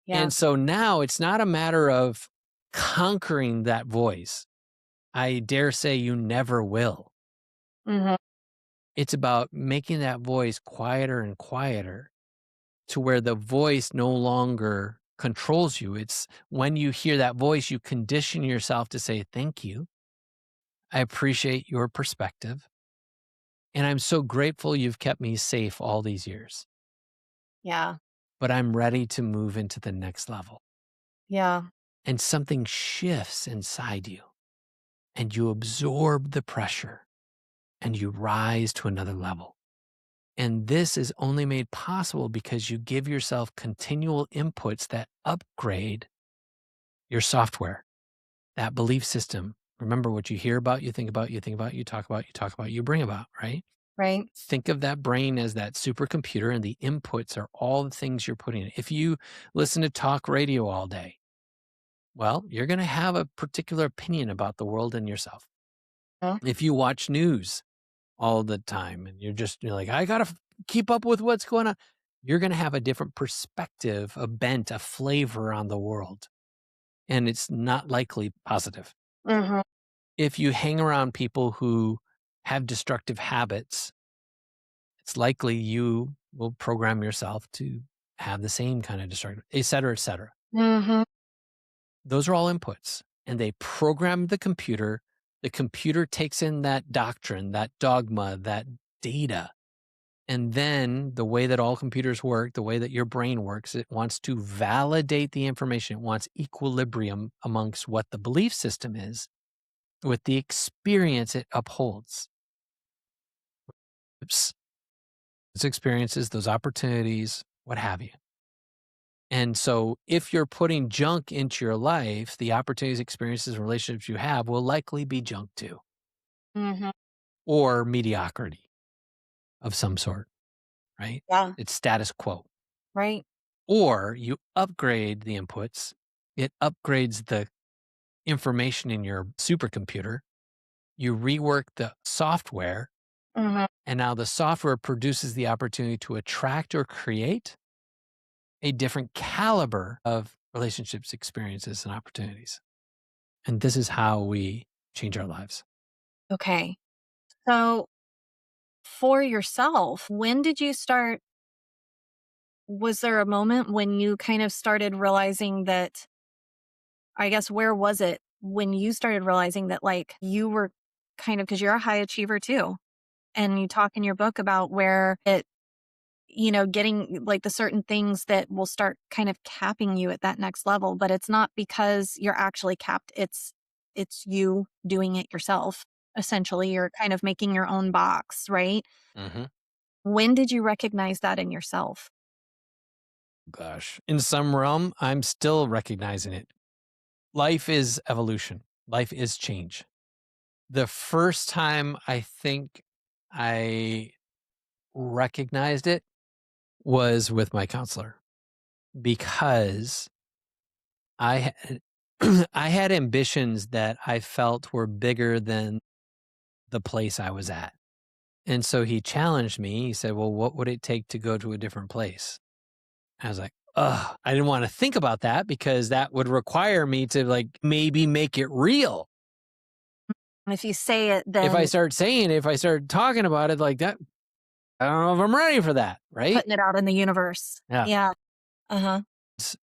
Yeah. And so now it's not a matter of conquering that voice. I dare say you never will. Mm-hmm. It's about making that voice quieter and quieter to where the voice no longer controls you. It's when you hear that voice, you condition yourself to say, thank you. I appreciate your perspective. And I'm so grateful you've kept me safe all these years, Yeah. but I'm ready to move into the next level. Yeah. And something shifts inside you and you absorb the pressure and you rise to another level. And this is only made possible because you give yourself continual inputs that upgrade your software, that belief system. Remember, what you hear about, you think about, you think about, you talk about, you talk about, you bring about, right? Right. Think of that brain as that supercomputer, and the inputs are all the things you're putting in. If you listen to talk radio all day, well, you're going to have a particular opinion about the world and yourself. Yeah. If you watch news all the time and you're like, I got to keep up with what's going on, you're going to have a different perspective, a bent, a flavor on the world. And it's not likely positive. Mm-hmm. If you hang around people who have destructive habits, it's likely you will program yourself to have the same kind of destructive, et cetera, et cetera. Mm-hmm. Those are all inputs and they program the computer. The computer takes in that doctrine, that dogma, that data. And then the way that all computers work, the way that your brain works, it wants to validate the information. It wants equilibrium amongst what the belief system is with the experience it upholds. Oops. Those experiences, those opportunities, what have you. And so if you're putting junk into your life, the opportunities, experiences, and relationships you have will likely be junk too, Mm-hmm. or mediocrity of some sort, right? Yeah. It's status quo. Right. Or you upgrade the inputs, it upgrades the information in your supercomputer, you rework the software, Mm-hmm. and now the software produces the opportunity to attract or create a different caliber of relationships, experiences, and opportunities. And this is how we change our lives. Okay. So for yourself, when did you start? Was there a moment when you kind of started realizing that, I guess, where was it when you started realizing that like you were kind of, because you're a high achiever too. And you talk in your book about where it, getting like the certain things that will start kind of capping you at that next level, but it's not because you're actually capped. It's you doing it yourself. Essentially, you're kind of making your own box, right? Mm-hmm. When did you recognize that in yourself? Gosh, in some realm, I'm still recognizing it. Life is evolution. Life is change. The first time I think I recognized it was with my counselor because I had I had ambitions that I felt were bigger than the place I was at. And so he challenged me. He said, "Well, what would it take to go to a different place?" I was like, "Ugh, I didn't want to think about that because that would require me to like maybe make it real. And if you say it, If I then start saying it, if I start talking about it like that, I don't know if I'm ready for that, right? Putting it out in the universe. Yeah. Yeah. Uh-huh. S-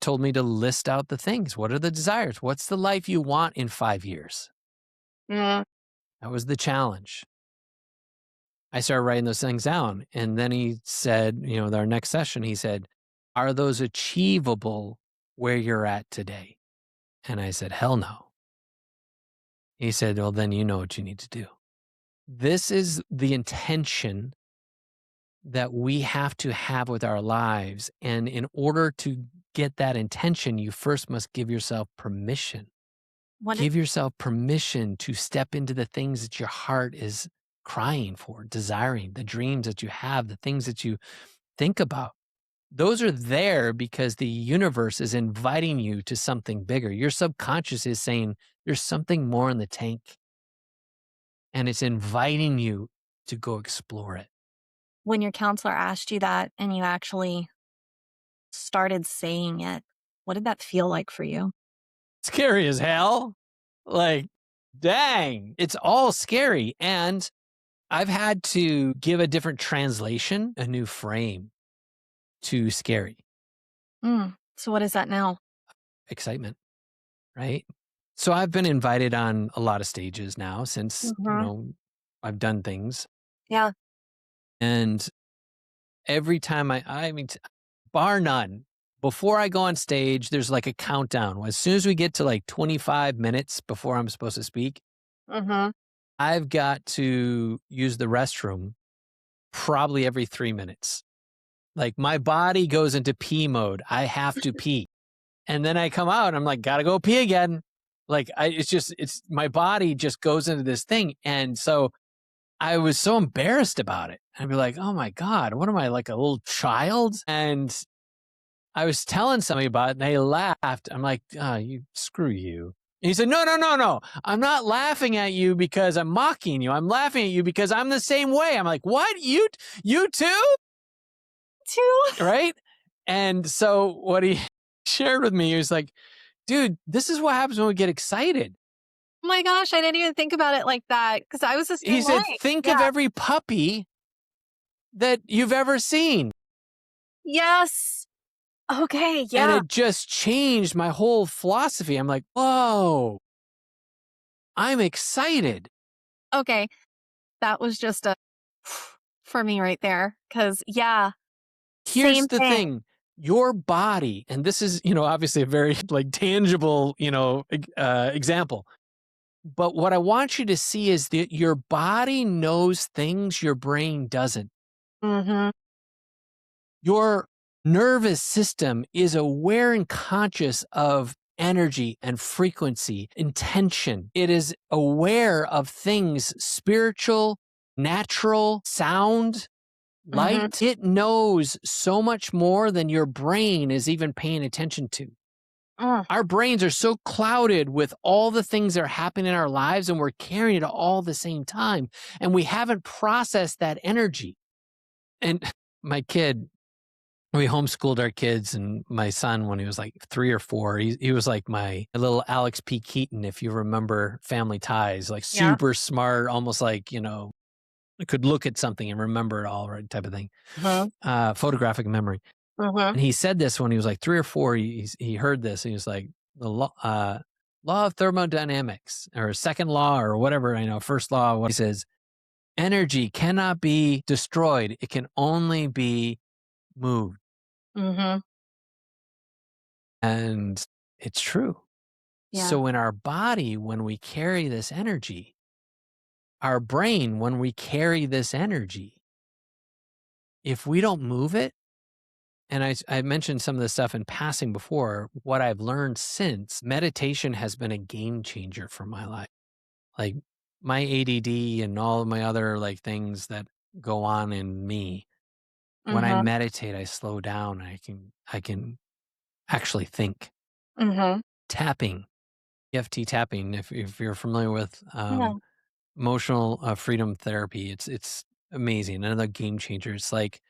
told me to list out the things. What are the desires? What's the life you want in 5 years? Mm. That was the challenge. I started writing those things down. And then he said, our next session, he said, are those achievable where you're at today? And I said, hell no. He said, well, then you know what you need to do. This is the intention that we have to have with our lives. And in order to get that intention, you first must give yourself permission. What it Give yourself permission to step into the things that your heart is crying for, desiring, the dreams that you have, the things that you think about. Those are there because the universe is inviting you to something bigger. Your subconscious is saying there's something more in the tank, and it's inviting you to go explore it. when your counselor asked you that and you actually started saying it, what did that feel like for you? Scary as hell. Like, dang, it's all scary. And I've had to give a different translation, a new frame to scary. So what is that now? Excitement, right? So I've been invited on a lot of stages now since, Mhm. I've done things. Yeah. And every time I mean, bar none, before I go on stage, there's like a countdown. As soon as we get to like 25 minutes before I'm supposed to speak, Mhm. I've got to use the restroom probably every 3 minutes. Like my body goes into pee mode. I have to pee. And then I come out and I'm like, gotta go pee again. Like it's my body just goes into this thing. And so I was so embarrassed about it. I'd be like, oh my God, what am I, like a little child? And I was telling somebody about it and they laughed. I'm like, screw you. And he said, no, no, no, no. I'm not laughing at you because I'm mocking you. I'm laughing at you because I'm the same way. I'm like, what? You too? Two. Right? And so what he shared with me, he was like, dude, this is what happens when we get excited. Oh my gosh, I didn't even think about it like that because I was the He same said, way. think of Yeah. every puppy that you've ever seen. Yes. Okay. And Yeah. it just changed my whole philosophy. I'm like, whoa, I'm excited. Okay. That was just a for me right there. Cause yeah, Here's same the thing. thing. Your body, and this is, obviously a very like tangible, example. But what I want you to see is that your body knows things your brain doesn't. Mhm. Your nervous system is aware and conscious of energy and frequency, intention. It is aware of things spiritual, natural, sound, Mhm. light. It knows so much more than your brain is even paying attention to. Mm. Our brains are so clouded with all the things that are happening in our lives, and we're carrying it all the same time. And we haven't processed that energy. And my kid, we homeschooled our kids, and my son, when he was like 3 or 4, he was like my little Alex P. Keaton, if you remember Family Ties, like Yeah. super smart, almost like, could look at something and remember it all, right, type of thing. Mhm. Photographic memory. Mhm. And he said this when he was like 3 or 4. He heard this. And he was like, the law of thermodynamics, or second law, or whatever. First law. What he says, energy cannot be destroyed. It can only be moved. Mhm. And it's true. Yeah. So in our body, when we carry this energy, our brain, when we carry this energy, if we don't move it, and I mentioned some of this stuff in passing before, what I've learned since, meditation has been a game changer for my life. Like my ADD and all of my other like things that go on in me. When I Mhm. meditate, I slow down. I can actually think. Mhm. Tapping, EFT tapping. If you're familiar with Yeah. emotional freedom therapy, it's amazing. Another game changer. It's like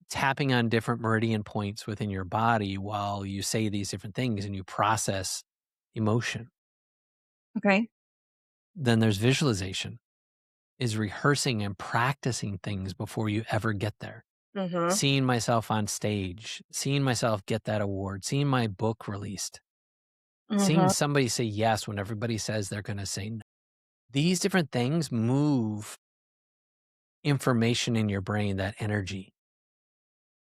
tapping on different meridian points within your body while you say these different things and you process emotion. Okay. Then there's visualization. is rehearsing and practicing things before you ever get there. Mhm. Seeing myself on stage, seeing myself get that award, seeing my book released, seeing Mhm. somebody say yes when everybody says they're going to say no. These different things move information in your brain, that energy.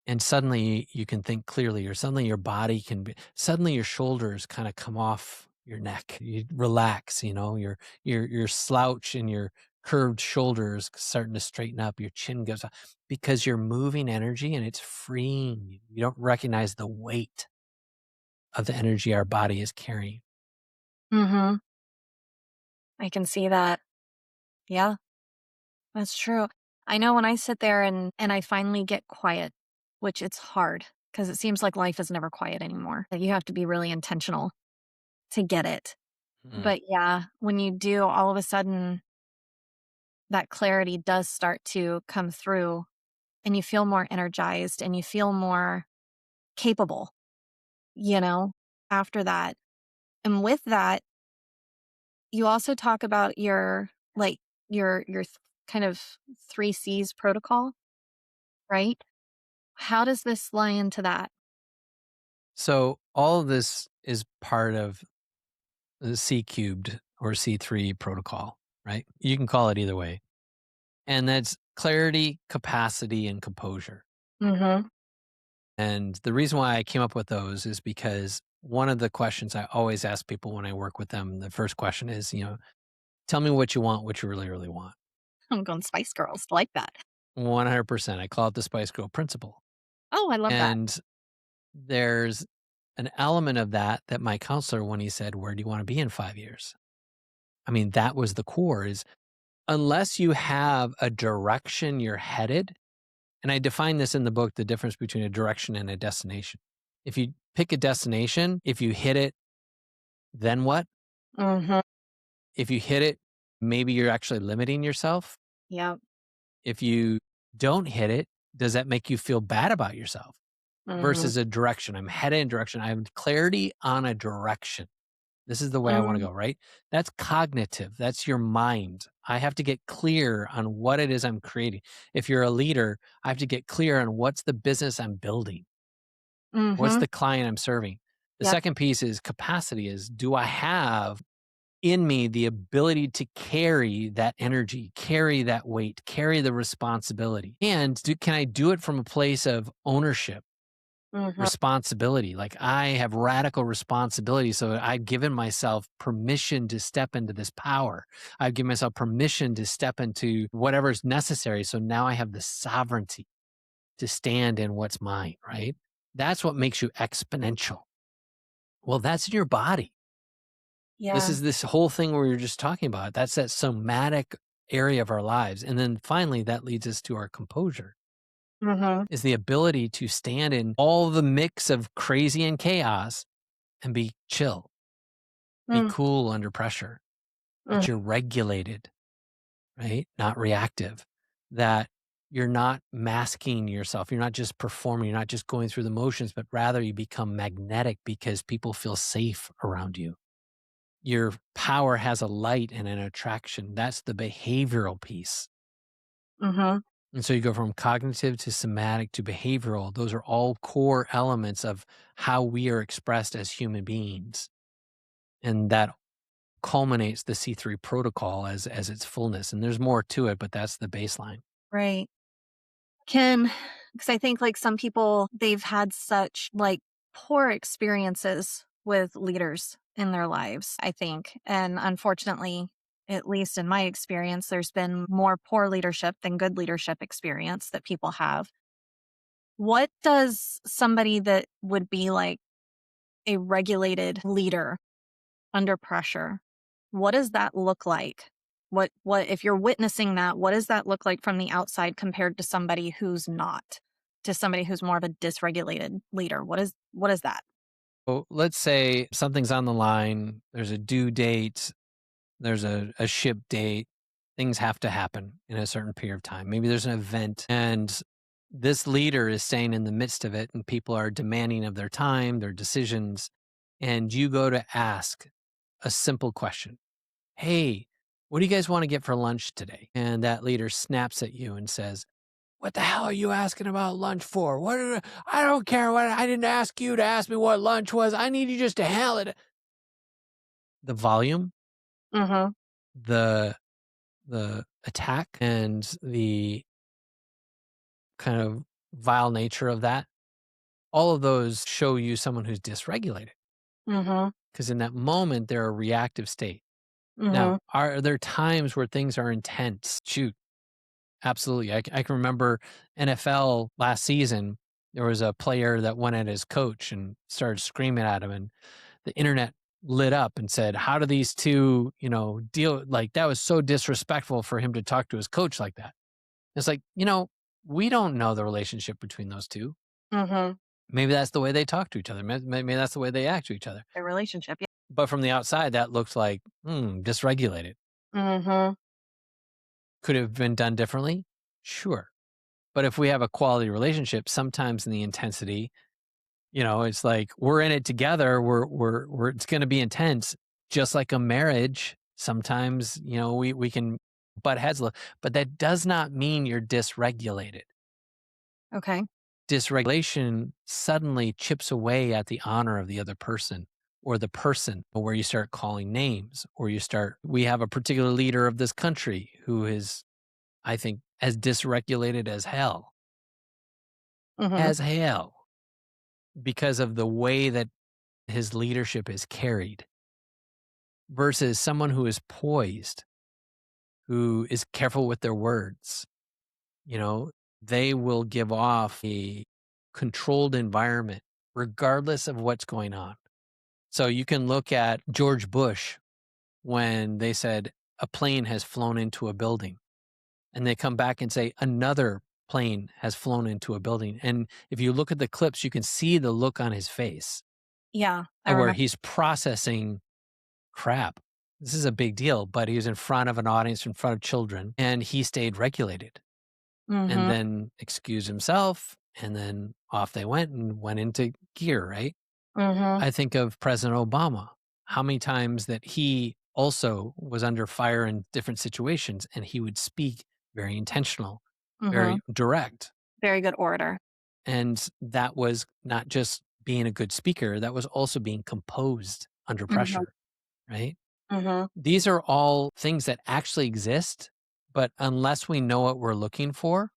And suddenly you can think clearly, or suddenly your body can be, suddenly your shoulders kind of come off your neck. You relax, your slouch and your curved shoulders starting to straighten up, your chin goes up because you're moving energy and it's freeing you. You don't recognize the weight of the energy our body is carrying. Mhm. I can see that. Yeah, that's true. I know when I sit there and I finally get quiet, which it's hard because it seems like life is never quiet anymore. That you have to be really intentional to get it. Mm. But yeah, when you do, all of a sudden that clarity does start to come through and you feel more energized and you feel more capable, you know, after that. And with that, you also talk about your like kind of 3 C's protocol, right? How does this lie into that? So all of this is part of the C cubed or C3 protocol, right? You can call it either way. And that's clarity, capacity, and composure. Mhm. And the reason why I came up with those is because one of the questions I always ask people when I work with them, the first question is, tell me what you want, what you really, really want. I'm going Spice Girls, like that. 100%. I call it the Spice Girl principle. Oh, I love that. And there's an element of that my counselor, when he said, where do you want to be in 5 years? I mean, that was the core is unless you have a direction you're headed. And I define this in the book, the difference between a direction and a destination. If you pick a destination, if you hit it, then what? Mhm. If you hit it, maybe you're actually limiting yourself. Yep. If you don't hit it, does that make you feel bad about yourself? Mhm. Versus a direction. I'm headed in a direction. I have clarity on a direction. This is the way I want to Mm, go, right? That's cognitive. That's your mind. I have to get clear on what it is I'm creating. If you're a leader, I have to get clear on what's the business I'm building. What's mhm. the client I'm serving? The Yep. second piece is capacity is do I have in me the ability to carry that energy, carry that weight, carry the responsibility? And can I do it from a place of ownership, Mhm. responsibility? Like I have radical responsibility. So I've given myself permission to step into this power. I've given myself permission to step into whatever's necessary. So now I have the sovereignty to stand in what's mine, right? That's what makes you exponential. Well, that's in your body. This Yeah. is this whole thing we were just talking about. That's that somatic area of our lives. And then finally, that leads us to our composure Mhm. is the ability to stand in all the mix of crazy and chaos and be chill, be Mm, cool under pressure, that mhm. you're regulated, right? Not reactive, that you're not masking yourself. You're not just performing. You're not just going through the motions, but rather you become magnetic because people feel safe around you. Your power has a light and an attraction. That's the behavioral piece. Mhm. And so you go from cognitive to somatic to behavioral. Those are all core elements of how we are expressed as human beings. And that culminates the C3 protocol as its fullness. And there's more to it, but that's the baseline. Right. Because I think, like, some people, they've had such, like, poor experiences with leaders in their lives, I think, and unfortunately, at least in my experience, there's been more poor leadership than good leadership experience that people have. What does somebody that would be, like, a regulated leader under pressure, what does that look like? What if you're witnessing that, what does that look like from the outside compared to somebody who's not? To somebody who's more of a dysregulated leader? What is that? So let's say something's on the line, there's a due date, there's a ship date, things have to happen in a certain period of time. Maybe there's an event and this leader is saying in the midst of it, and people are demanding of their time, their decisions, and you go to ask a simple question. Hey, what do you guys want to get for lunch today? And that leader snaps at you and says, what the hell are you asking about lunch for? I don't care what, I didn't ask you to ask me what lunch was. I need you just to handle it. The volume, Mhm. the attack and the kind of vile nature of that, all of those show you someone who's dysregulated Mhm. because in that moment they're a reactive state. Now, Mhm. are there times where things are intense? Shoot, absolutely. I can remember NFL last season. There was a player that went at his coach and started screaming at him, and the internet lit up and said, "How do these two, deal?" Like that was so disrespectful for him to talk to his coach like that. It's like, we don't know the relationship between those two. Mhm. Maybe that's the way they talk to each other. Maybe that's the way they act to each other. Their relationship. Yeah. But from the outside, that looks like dysregulated. Mhm. Could it have been done differently? Sure. But if we have a quality relationship, sometimes in the intensity, it's like we're in it together. We're it's going to be intense, just like a marriage. Sometimes, we can butt heads, but that does not mean you're dysregulated. Okay. Dysregulation suddenly chips away at the honor of the other person or the person, where you start calling names or we have a particular leader of this country who is, I think, as dysregulated Mhm. as hell, because of the way that his leadership is carried versus someone who is poised, who is careful with their words. You know, they will give off a controlled environment regardless of what's going on. So you can look at George Bush when they said a plane has flown into a building, and they come back and say another plane has flown into a building. And if you look at the clips, you can see the look on his face Yeah, I where remember. he's processing crap. This is a big deal, but he was in front of an audience, in front of children, and he stayed regulated and Mhm. then excused himself. And then off they went into gear, right? Mhm. I think of President Obama, how many times that he also was under fire in different situations and he would speak very intentional, Mhm. very direct. Very good orator. And that was not just being a good speaker, that was also being composed under Mhm. pressure, right? Mhm. These are all things that actually exist, but unless we know what we're looking for,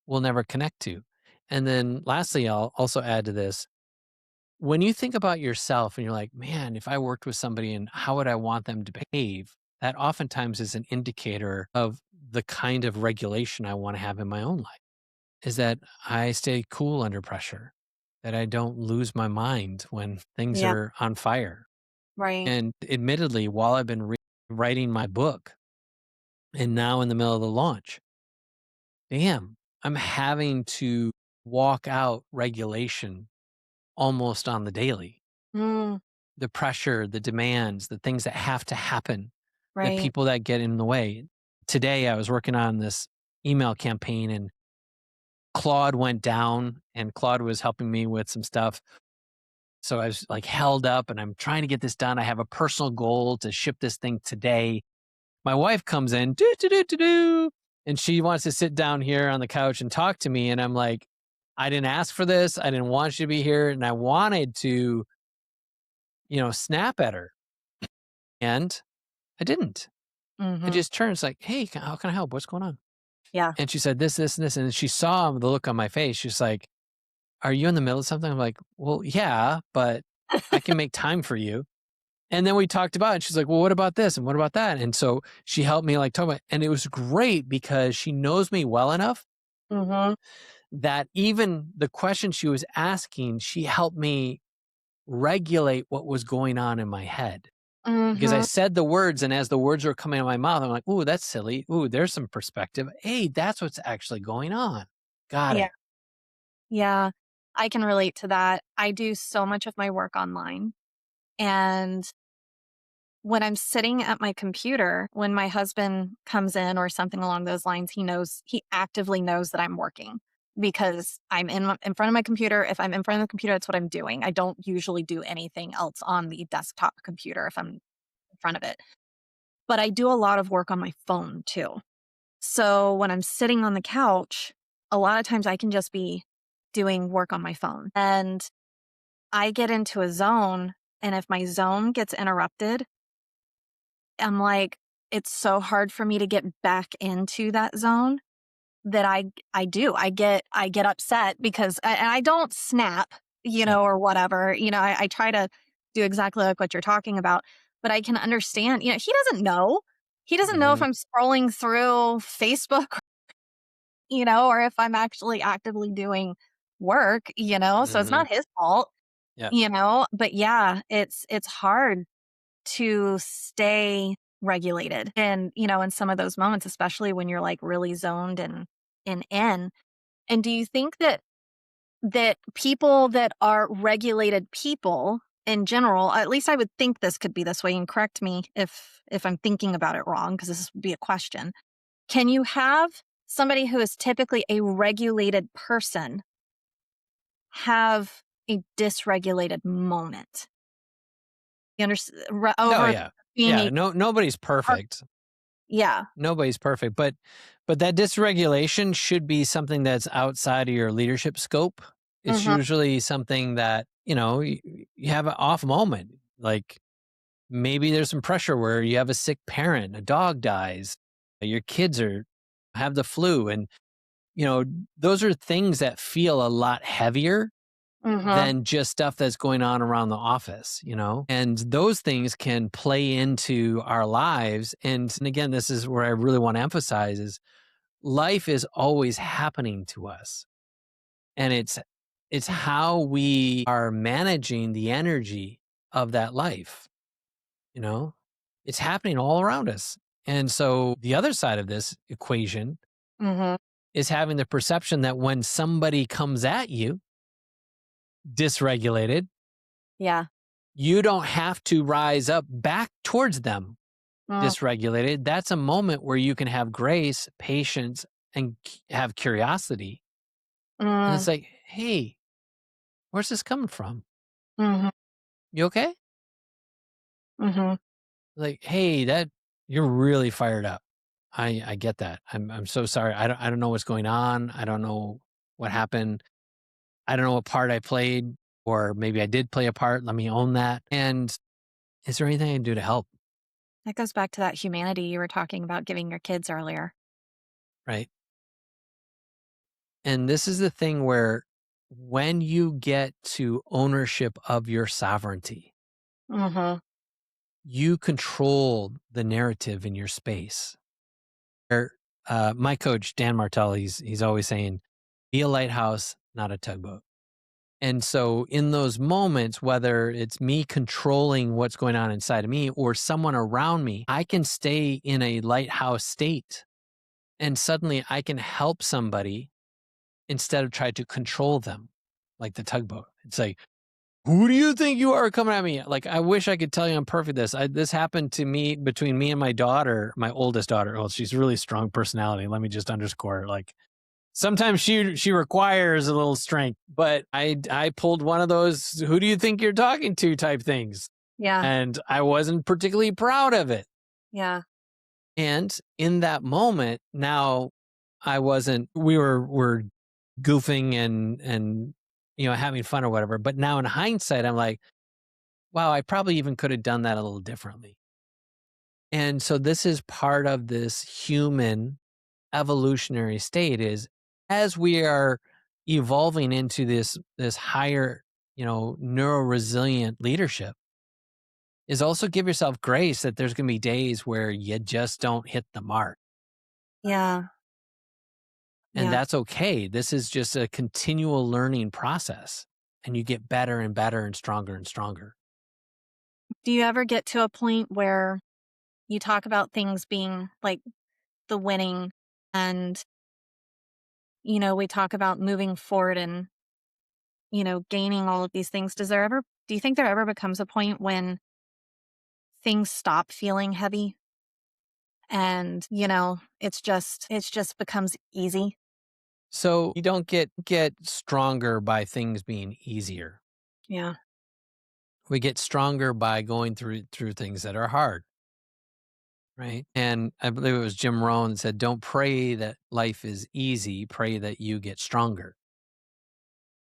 we'll never connect to. And then lastly, I'll also add to this. When you think about yourself and you're like, man, if I worked with somebody and how would I want them to behave? That oftentimes is an indicator of the kind of regulation I want to have in my own life. Is that I stay cool under pressure, that I don't lose my mind when things Yeah. are on fire. Right. And admittedly, while I've been writing my book and now in the middle of the launch, damn, I'm having to walk out regulation almost on the daily. Mm. The pressure, the demands, the things that have to happen, the Right. people that get in the way. Today, I was working on this email campaign and Claude went down and Claude was helping me with some stuff. So I was like held up and I'm trying to get this done. I have a personal goal to ship this thing today. My wife comes in, do, do, do, do, do, and she wants to sit down here on the couch and talk to me. And I'm like, I didn't ask for this. I didn't want you to be here. And I wanted to, snap at her. And I didn't. I Mhm. just turned, it's like, hey, how can I help? What's going on? Yeah. And she said this, this, and this. And she saw the look on my face. She's like, are you in the middle of something? I'm like, well, yeah, but I can make time for you. And then we talked about it. She's like, well, what about this? And what about that? And so she helped me like talk about it. And it was great because she knows me well enough Mhm. that even the question she was asking, she helped me regulate what was going on in my head. Because I Mhm. said the words, and as the words were coming out of my mouth, I'm like, ooh, that's silly. Ooh, there's some perspective. Hey, that's what's actually going on. Got Yeah. it. Yeah. I can relate to that. I do so much of my work online, and when I'm sitting at my computer, when my husband comes in or something along those lines, he actively knows that I'm working because I'm in front of my computer. If I'm in front of the computer, that's what I'm doing. I don't usually do anything else on the desktop computer if I'm in front of it. but I do a lot of work on my phone too. So when I'm sitting on the couch, a lot of times I can just be doing work on my phone. And I get into a zone. And if my zone gets interrupted, I'm like, it's so hard for me to get back into that zone that I do. I get upset because and I don't snap, Yeah. or whatever. I try to do exactly like what you're talking about, but I can understand, he doesn't know. He doesn't know if Mhm. I'm scrolling through Facebook, or if I'm actually actively doing work, so it's Mhm. not his fault, Yeah. but yeah, it's hard to stay regulated and, in some of those moments, especially when you're like really zoned and in. And do you think that people that are regulated people in general, at least I would think this could be this way, and correct me if I'm thinking about it wrong, because this would be a question. Can you have somebody who is typically a regulated person have a dysregulated moment? You understand? Oh, Over yeah. being Yeah, a nobody's per- perfect. yeah. Nobody's perfect, but that dysregulation should be something that's outside of your leadership scope. It's Mhm. usually something that, you have an off moment. Like maybe there's some pressure where you have a sick parent, a dog dies, your kids are have the flu and you know, those are things that feel a lot heavier Mhm. than just stuff that's going on around the office. And those things can play into our lives. And again, this is where I really want to emphasize is life is always happening to us. And it's how we are managing the energy of that life, you know? It's happening all around us. And so the other side of this equation Mhm. is having the perception that when somebody comes at you dysregulated, Yeah. you don't have to rise up back towards them Mm. dysregulated. That's a moment where you can have grace, patience, and have curiosity. And Mm. it's like, hey, where's this coming from? Mhm. You okay? Mhm. Like, hey, that you're really fired up. I get that. I'm so sorry. I don't know what's going on. I don't know what happened. I don't know what part I played, or maybe I did play a part. Let me own that. And is there anything I can do to help? That goes back to that humanity you were talking about giving your kids earlier. Right. And this is the thing where when you get to ownership of your sovereignty, Mhm. you control the narrative in your space. Where, my coach, Dan Martell, he's always saying, be a lighthouse, not a tugboat. And so in those moments, whether it's me controlling what's going on inside of me or someone around me, I can stay in a lighthouse state and suddenly I can help somebody instead of try to control them like the tugboat. It's like, who do you think you are coming at me? Like, I wish I could tell you I'm perfect. This happened to me between me and my daughter, my oldest daughter. Well, she's really strong personality. Let me just underscore. Like, sometimes she requires a little strength, but I pulled one of those "who do you think you're talking to" type things, Yeah. and I wasn't particularly proud of it. Yeah. And in that moment, now I wasn't. We were goofing and having fun or whatever. But now in hindsight, I'm like, wow, I probably even could have done that a little differently. And so this is part of this human evolutionary state is as we are evolving into this higher, neuro resilient leadership is also give yourself grace that there's going to be days where you just don't hit the mark. Yeah. And Yeah. that's okay. This is just a continual learning process and you get better and better and stronger and stronger. Do you ever get to a point where you talk about things being like the winning and, we talk about moving forward and, gaining all of these things. Do you think there ever becomes a point when things stop feeling heavy and, it's just becomes easy? So you don't get stronger by things being easier. Yeah. We get stronger by going through things that are hard. right? And I believe it was Jim Rohn that said, "Don't pray that life is easy, pray that you get stronger."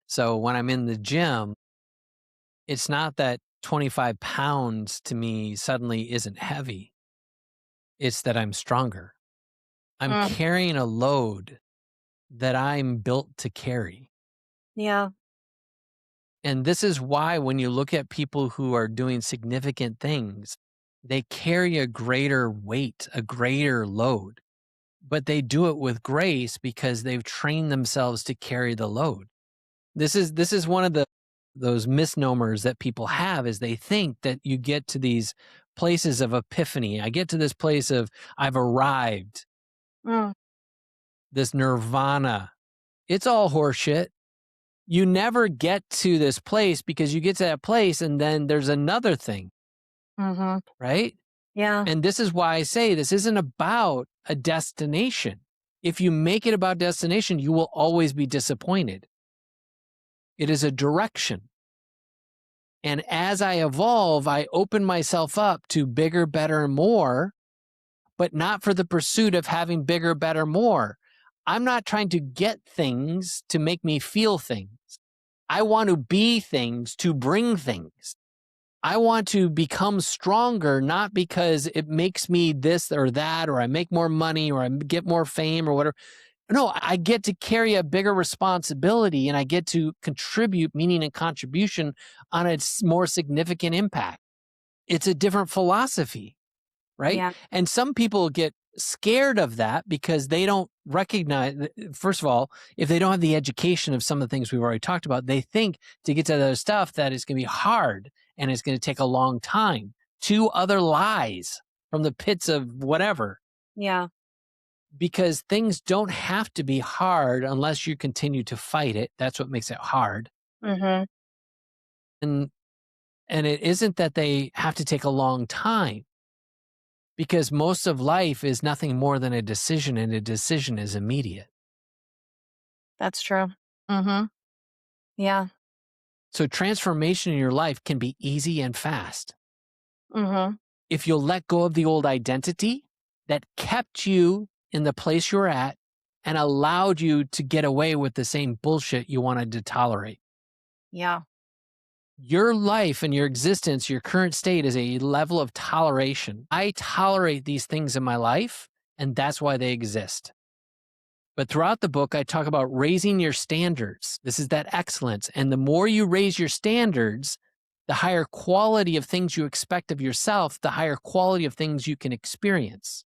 So when I'm in the gym, it's not that 25 pounds to me suddenly isn't heavy. It's that I'm stronger. I'm Mm, carrying a load that I'm built to carry. yeah. And this is why when you look at people who are doing significant things, they carry a greater weight, a greater load, but they do it with grace because they've trained themselves to carry the load. This is one of those misnomers that people have is they think that you get to these places of epiphany. I get to this place of I've arrived, Mm, this nirvana. It's all horseshit. You never get to this place because you get to that place and then there's another thing, mhm. right? Yeah. And this is why I say this isn't about a destination. If you make it about destination, you will always be disappointed. It is a direction. And as I evolve, I open myself up to bigger, better, and more, but not for the pursuit of having bigger, better, more. I'm not trying to get things to make me feel things. I want to be things to bring things. I want to become stronger, not because it makes me this or that, or I make more money, or I get more fame, or whatever. No, I get to carry a bigger responsibility and I get to contribute meaning and contribution on a more significant impact. It's a different philosophy, right? Yeah. And some people get scared of that because they don't recognize, first of all, if they don't have the education of some of the things we've already talked about, they think to get to the other stuff that it's going to be hard and it's going to take a long time. Two other lies from the pits of whatever, Yeah. because things don't have to be hard unless you continue to fight it. That's what makes it hard. Mhm. And and it isn't that they have to take a long time because most of life is nothing more than a decision and a decision is immediate. That's true. Mhm. Yeah. So transformation in your life can be easy and fast. Mhm. If you'll let go of the old identity that kept you in the place you're at and allowed you to get away with the same bullshit you wanted to tolerate. Yeah. Your life and your existence, your current state is a level of toleration. I tolerate these things in my life, and that's why they exist. But throughout the book, I talk about raising your standards. This is that excellence. And the more you raise your standards, the higher quality of things you expect of yourself, the higher quality of things you can experience.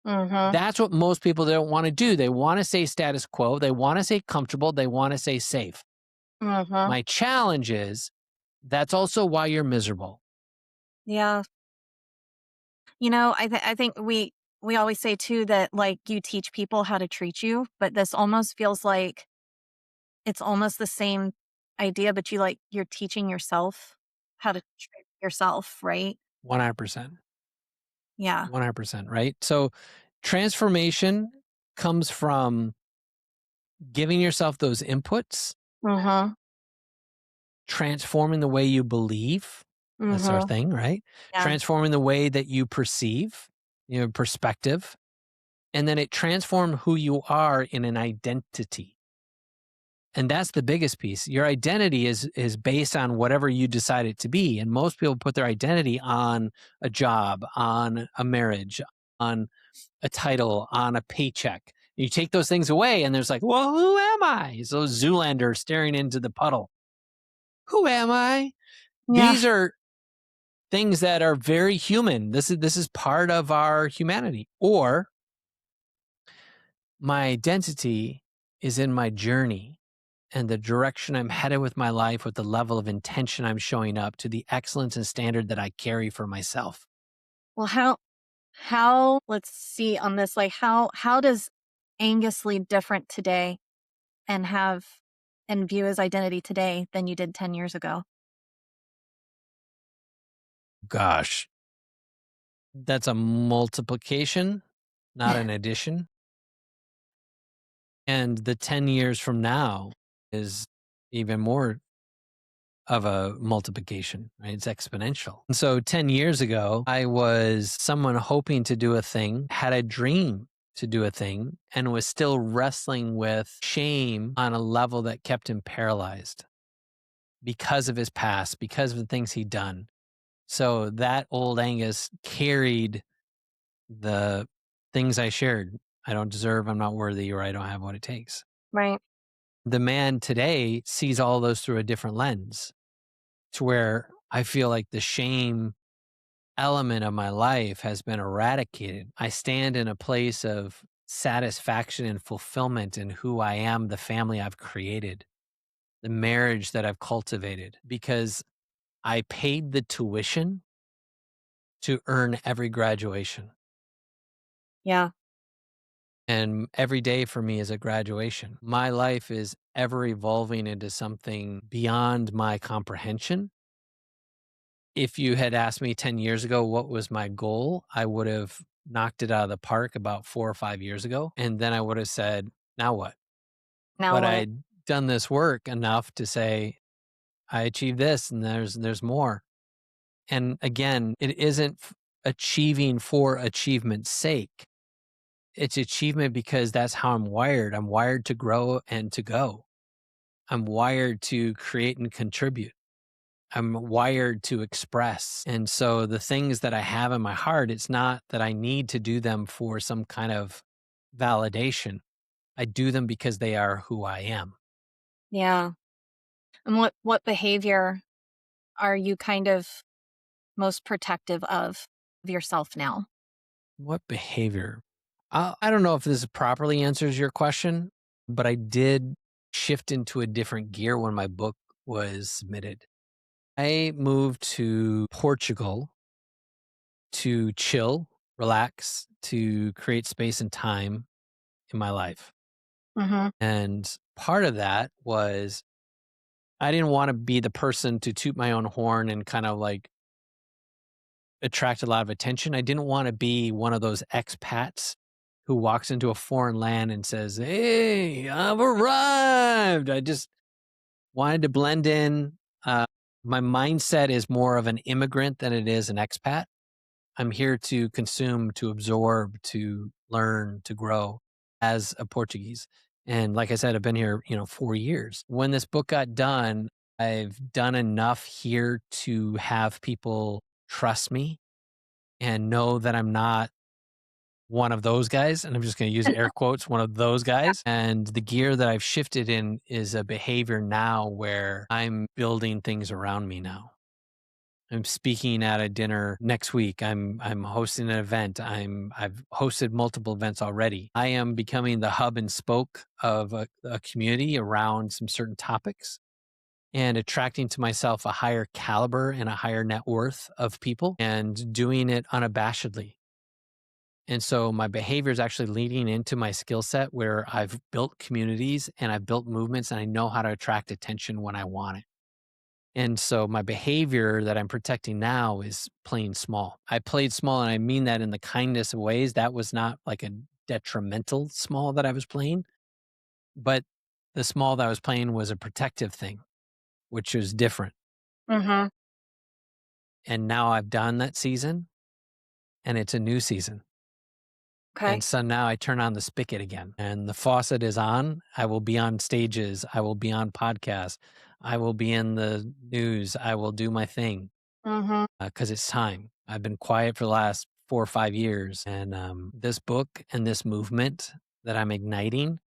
Mhm. That's what most people don't want to do. They want to say status quo. They want to say comfortable. They want to say safe. Mhm. My challenge is that's also why you're miserable. Yeah. I think we always say too that like you teach people how to treat you, but this almost feels like it's almost the same idea, but you're teaching yourself how to treat yourself, right? 100%. Yeah. 100%. Right. So transformation comes from giving yourself those inputs, Mhm. transforming the way you believe. That's our Mhm. thing, right? Yeah. Transforming the way that you perceive, perspective. And then it transformed who you are in an identity. And that's the biggest piece. Your identity is based on whatever you decide it to be. And most people put their identity on a job, on a marriage, on a title, on a paycheck. You take those things away, and there's like, well, who am I? So Zoolander staring into the puddle. Who am I? Yeah. These are things that are very human. This is part of our humanity. Or my identity is in my journey and the direction I'm headed with my life, with the level of intention I'm showing up to, the excellence and standard that I carry for myself. Well, how let's see on this, like how does Angus lead different today and have and view his identity today than you did 10 years ago? Gosh, that's a multiplication, not an addition. And the 10 years from now is even more of a multiplication, right? It's exponential. And so 10 years ago, I was someone hoping to do a thing, had a dream to do a thing, and was still wrestling with shame on a level that kept him paralyzed because of his past, because of the things he'd done. So that old Angus carried the things I shared. I don't deserve, I'm not worthy, or I don't have what it takes. Right. The man today sees all those through a different lens to where I feel like the shame element of my life has been eradicated. I stand in a place of satisfaction and fulfillment in who I am, the family I've created, the marriage that I've cultivated, because I paid the tuition to earn every graduation. Yeah. And every day for me is a graduation. My life is ever evolving into something beyond my comprehension. If you had asked me 10 years ago what was my goal, I would have knocked it out of the park about 4 or 5 years ago. And then I would have said, now what? Now But what? I'd done this work enough to say, I achieved this and there's more. And again, it isn't achieving for achievement's sake. It's achievement because that's how I'm wired. I'm wired to grow and to go. I'm wired to create and contribute. I'm wired to express. And so the things that I have in my heart, it's not that I need to do them for some kind of validation. I do them because they are who I am. Yeah. And what behavior are you kind of most protective of yourself now? What behavior? I don't know if this properly answers your question, but I did shift into a different gear when my book was submitted. I moved to Portugal to chill, relax, to create space and time in my life. Mhm. And part of that was I didn't want to be the person to toot my own horn and kind of like attract a lot of attention. I didn't want to be one of those expats who walks into a foreign land and says, "Hey, I've arrived." I just wanted to blend in. Uh, my mindset is more of an immigrant than it is an expat. I'm here to consume, to absorb, to learn, to grow as a Portuguese. And like I said, I've been here, 4 years. When this book got done, I've done enough here to have people trust me and know that I'm not one of those guys. And I'm just going to use air quotes, one of those guys. And the gear that I've shifted in is a behavior now where I'm building things around me now. I'm speaking at a dinner next week. I'm hosting an event. I've hosted multiple events already. I am becoming the hub and spoke of a community around some certain topics and attracting to myself a higher caliber and a higher net worth of people and doing it unabashedly. And so my behavior is actually leading into my skill set where I've built communities and I've built movements and I know how to attract attention when I want it. And so my behavior that I'm protecting now is playing small. I played small and I mean that in the kindest of ways. That was not like a detrimental small that I was playing, but the small that I was playing was a protective thing, which is different. Mhm. And now I've done that season and it's a new season. Okay. And so now I turn on the spigot again and the faucet is on. I will be on stages. I will be on podcasts. I will be in the news. I will do my thing Mhm. because it's time. I've been quiet for the last 4 or 5 years. And this book and this movement that I'm igniting,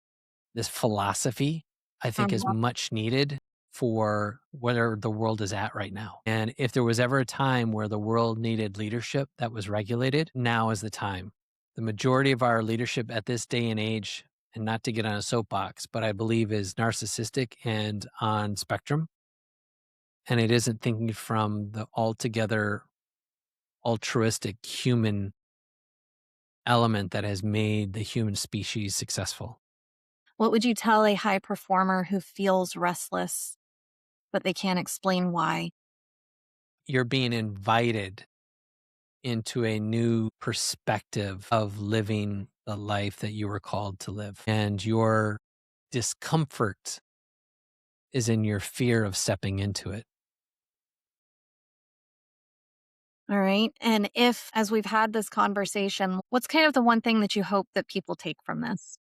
this philosophy, I think is Mhm. much needed for where the world is at right now. And if there was ever a time where the world needed leadership that was regulated, now is the time. The majority of our leadership at this day and age, and not to get on a soapbox, but I believe is narcissistic and on spectrum. And it isn't thinking from the altogether altruistic human element that has made the human species successful. What would you tell a high performer who feels restless, but they can't explain why? You're being invited into a new perspective of living the life that you were called to live. And your discomfort is in your fear of stepping into it. All right. And if, as we've had this conversation, what's kind of the one thing that you hope that people take from this?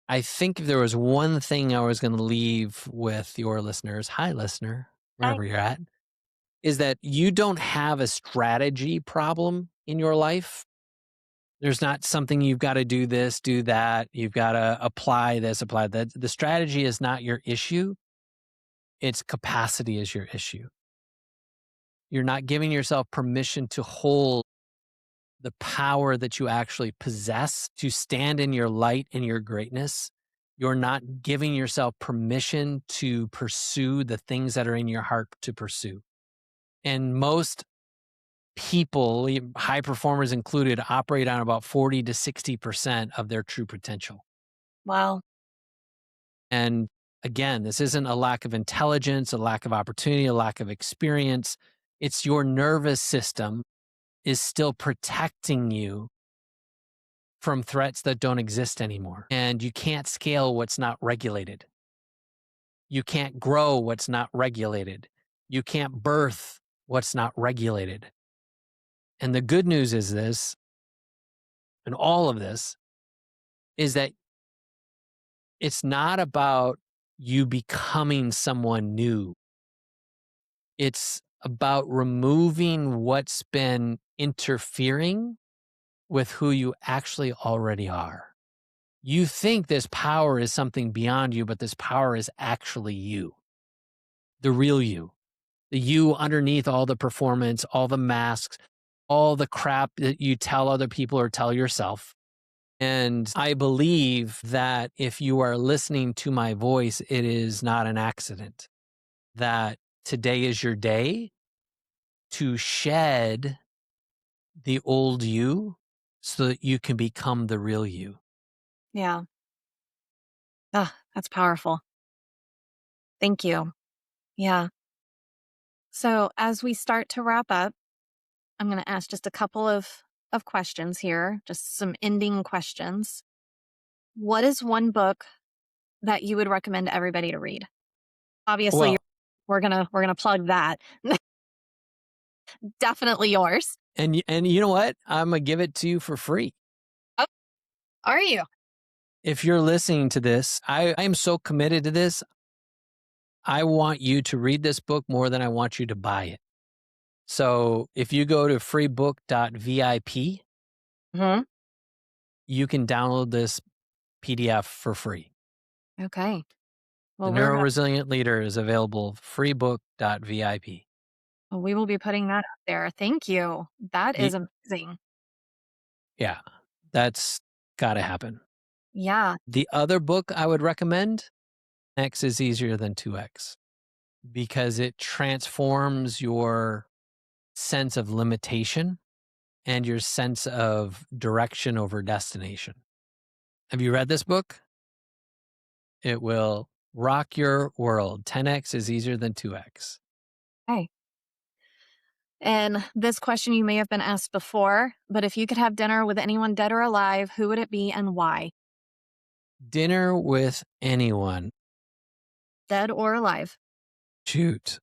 I think if there was one thing I was going to leave with your listeners, hi, listener, I, wherever you're at, is that you don't have a strategy problem in your life. There's not something you've got to do this, do that. You've got to apply this, apply that. The strategy is not your issue. Its capacity is your issue. You're not giving yourself permission to hold the power that you actually possess to stand in your light and your greatness. You're not giving yourself permission to pursue the things that are in your heart to pursue. And most people, high performers included, operate on about 40 to 60% of their true potential. well, And again, this isn't a lack of intelligence, a lack of opportunity, a lack of experience. It's your nervous system is still protecting you from threats that don't exist anymore. And you can't scale what's not regulated. You can't grow what's not regulated. You can't birth what's not regulated. And the good news is this, and all of this, is that it's not about you becoming someone new. It's about removing what's been interfering with who you actually already are. You think this power is something beyond you, but this power is actually you, the real you, the you underneath all the performance, all the masks, all the crap that you tell other people or tell yourself. And I believe that if you are listening to my voice, it is not an accident, that today is your day to shed the old you so that you can become the real you. yeah. Ah, that's powerful. Thank you. Yeah. So as we start to wrap up, I'm going to ask just a couple of questions here, just some ending questions. What is one book that you would recommend everybody to read? Obviously, Well, we're gonna plug that. Definitely yours. and you know what? I'm gonna give it to you for free. Oh, are you? If you're listening to this, I am so committed to this. I want you to read this book more than I want you to buy it. So if you go to freebook.vip, Hmm. you can download this PDF for free. Okay. The Well, Neuro Resilient Leader is available freebook.vip. we will be putting that up there. Thank you. That is The, amazing. yeah, that's got to happen. Yeah. The other book I would recommend, X is easier than 2X, because it transforms your sense of limitation and your sense of direction over destination. Have you read this book? It will rock your world. 10X is easier than 2X. Hey. And this question you may have been asked before, but if you could have dinner with anyone dead or alive, who would it be and why? Dinner with anyone. Dead or alive? Shoot.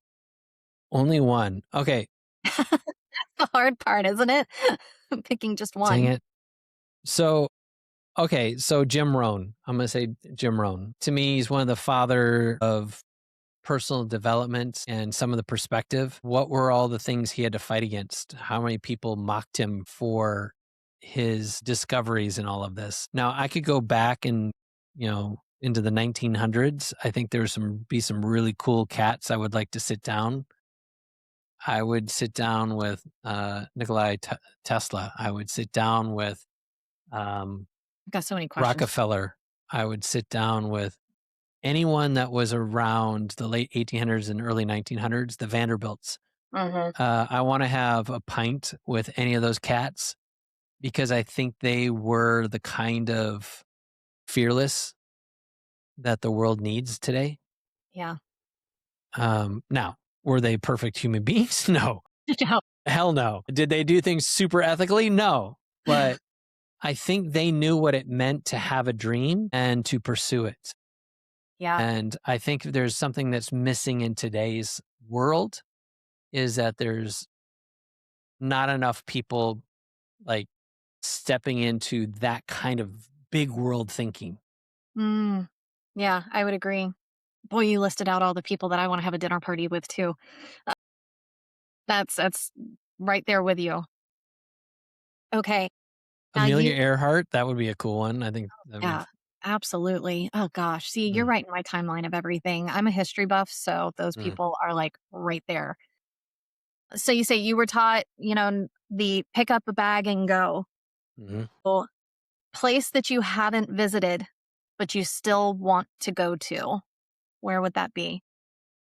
Only one. Okay. The hard part, isn't it? Picking just Dang one. it. So, okay. So Jim Rohn, I'm going to say Jim Rohn. To me, he's one of the father of personal development and some of the perspective. What were all the things he had to fight against? How many people mocked him for his discoveries and all of this? Now, I could go back and, into the 1900s. I think there's be some really cool cats I would like to sit down. I would sit down with Nikolai Tesla. I would sit down with I've got so many questions. Rockefeller. I would sit down with anyone that was around the late 1800s and early 1900s, the Vanderbilts. Mhm. I want to have a pint with any of those cats because I think they were the kind of fearless that the world needs today. Yeah. Now, were they perfect human beings? No. No. Hell no. Did they do things super ethically? No. But I think they knew what it meant to have a dream and to pursue it. Yeah. And I think there's something that's missing in today's world is that there's not enough people like stepping into that kind of big world thinking. Mm, yeah, I would agree. Boy, you listed out all the people that I want to have a dinner party with too. Uh, that's right there with you. Okay. Now Amelia you Earhart, that would be a cool one. I think that would be Yeah, absolutely. Oh gosh. See, you're mm, right in my timeline of everything. I'm a history buff, so those mm, people are like right there. So you say you were taught, the pick up a bag and go. mhm. Well, place that you haven't visited, but you still want to go to. Where would that be?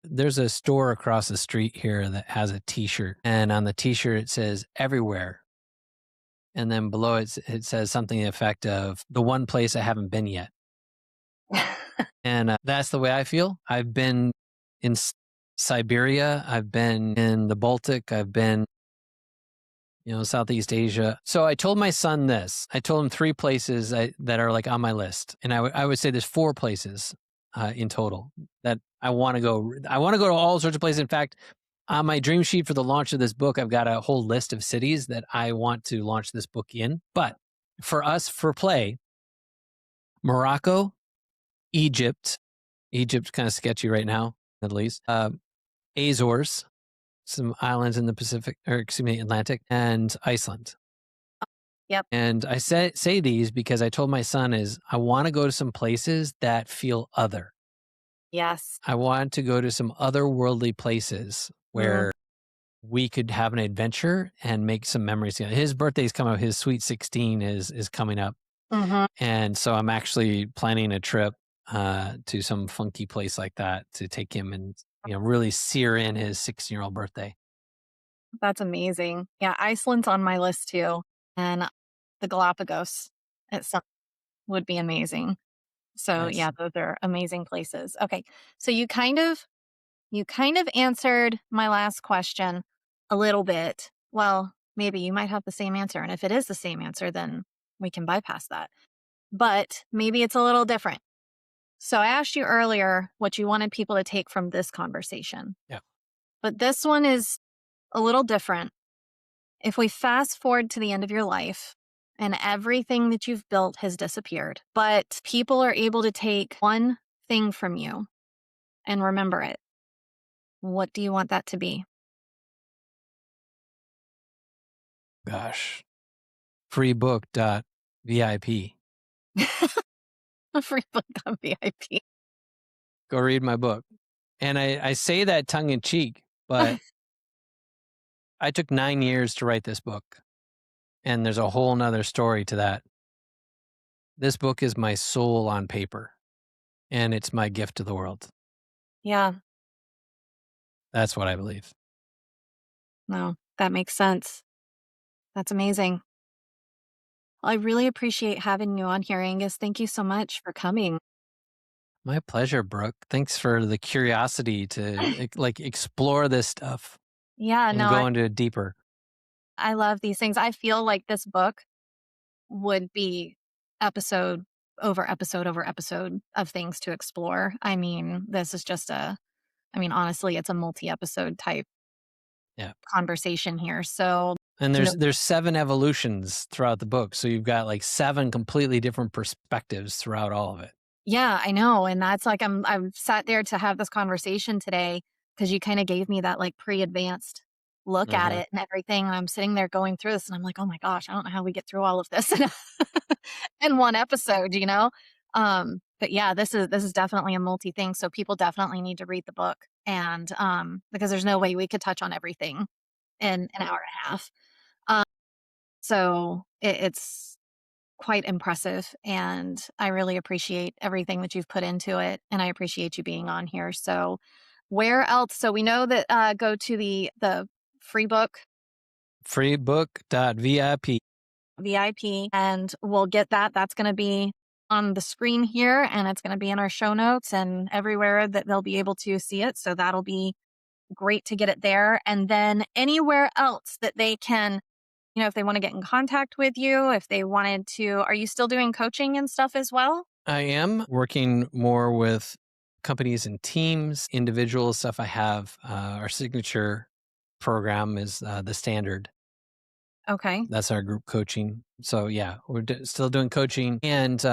There's a store across the street here that has a T-shirt, and on the T-shirt it says "everywhere," and then below it says something to the effect of "the one place I haven't been yet." And that's the way I feel. I've been in Siberia. I've been in the Baltic. I've been, Southeast Asia. So I told my son this. I told him three places that are like on my list, and I would say there's four places in total that I want to go. I want to go to all sorts of places. In fact, on my dream sheet for the launch of this book, I've got a whole list of cities that I want to launch this book in. But for us, for play, Morocco, Egypt. Egypt's kind of sketchy right now, Middle East. Azores, some islands in the Pacific, or excuse me, Atlantic, and Iceland. Yep. And I say these because I told my son is I want to go to some places that feel other. Yes. I want to go to some otherworldly places Mm, where we could have an adventure and make some memories. His birthday's coming up. His sweet 16 is coming up. mhm. And so I'm actually planning a trip to some funky place like that to take him and really sear in his 16-year-old birthday. That's amazing. Yeah, Iceland's on my list too, and the Galapagos itself would be amazing. So Nice. yeah, those are amazing places. Okay. So you kind of answered my last question a little bit. Well, maybe you might have the same answer. And if it is the same answer, then we can bypass that. But maybe it's a little different. So I asked you earlier what you wanted people to take from this conversation. Yeah. But this one is a little different. If we fast forward to the end of your life and everything that you've built has disappeared, but people are able to take one thing from you and remember it, what do you want that to be? Gosh. Freebook.vip. A free book on VIP. Go read my book. And I say that tongue in cheek, but I took 9 years to write this book. And there's a whole nother story to that. This book is my soul on paper, and it's my gift to the world. Yeah, That's what I believe. no, that makes sense. That's amazing. Well, I really appreciate having you on here, Angus. Thank you so much for coming. My pleasure, Brooke. Thanks for the curiosity to explore this stuff Yeah, no, and go into it deeper. I love these things. I feel like this book would be episode over episode over episode of things to explore. I mean, this is just honestly, it's a multi episode type Yeah. conversation here. So, And you know, there's seven evolutions throughout the book. So you've got like seven completely different perspectives throughout all of it. yeah, I know. And that's like, I've sat there to have this conversation today because you kind of gave me that like pre advanced look at Uh-huh. it and everything. And I'm sitting there going through this and I'm like, oh my gosh, I don't know how we get through all of this in, in one episode. But yeah, this is definitely a multi thing. So people definitely need to read the book. And because there's no way we could touch on everything in an hour and a half. Um, so it's quite impressive. And I really appreciate everything that you've put into it. And I appreciate you being on here. So where else? So we know that go to the free book Freebook.vip. VIP and we'll get that. That's going to be on the screen here and it's going to be in our show notes and everywhere that they'll be able to see it. So that'll be great to get it there. And then anywhere else that they can, if they want to get in contact with you, if they wanted to, are you still doing coaching and stuff as well? I am working more with companies and teams, individual stuff I have. Our signature program is the standard. Okay. That's our group coaching. So yeah, we're still doing coaching. And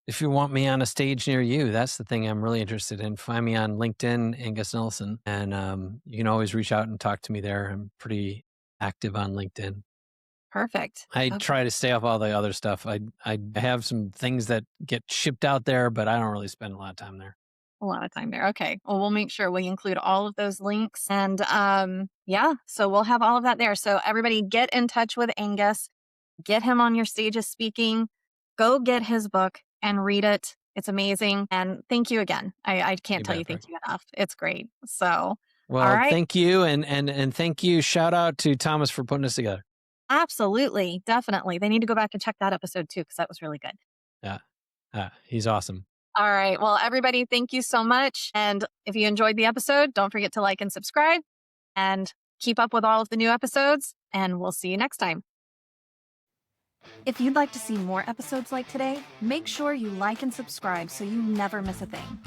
if you want me on a stage near you, that's the thing I'm really interested in. Find me on LinkedIn, Angus Nelson, and you can always reach out and talk to me there. I'm pretty active on LinkedIn. Perfect. I Okay. try to stay off all the other stuff. I have some things that get shipped out there, but I don't really spend a lot of time there. A lot of time there. Okay. Well, we'll make sure we include all of those links. And yeah, so we'll have all of that there. So everybody get in touch with Angus, get him on your stages speaking, go get his book and read it. It's amazing. And thank you again. I can't You tell bet, you thank Frank. you enough. It's great. So, all Well, right. thank you, and thank you. Shout out to Thomas for putting us together. Absolutely. Definitely. They need to go back and check that episode too, because that was really good. Yeah, he's awesome. All right. Well, everybody, thank you so much. And if you enjoyed the episode, don't forget to like and subscribe and keep up with all of the new episodes. And we'll see you next time. If you'd like to see more episodes like today, make sure you like and subscribe so you never miss a thing.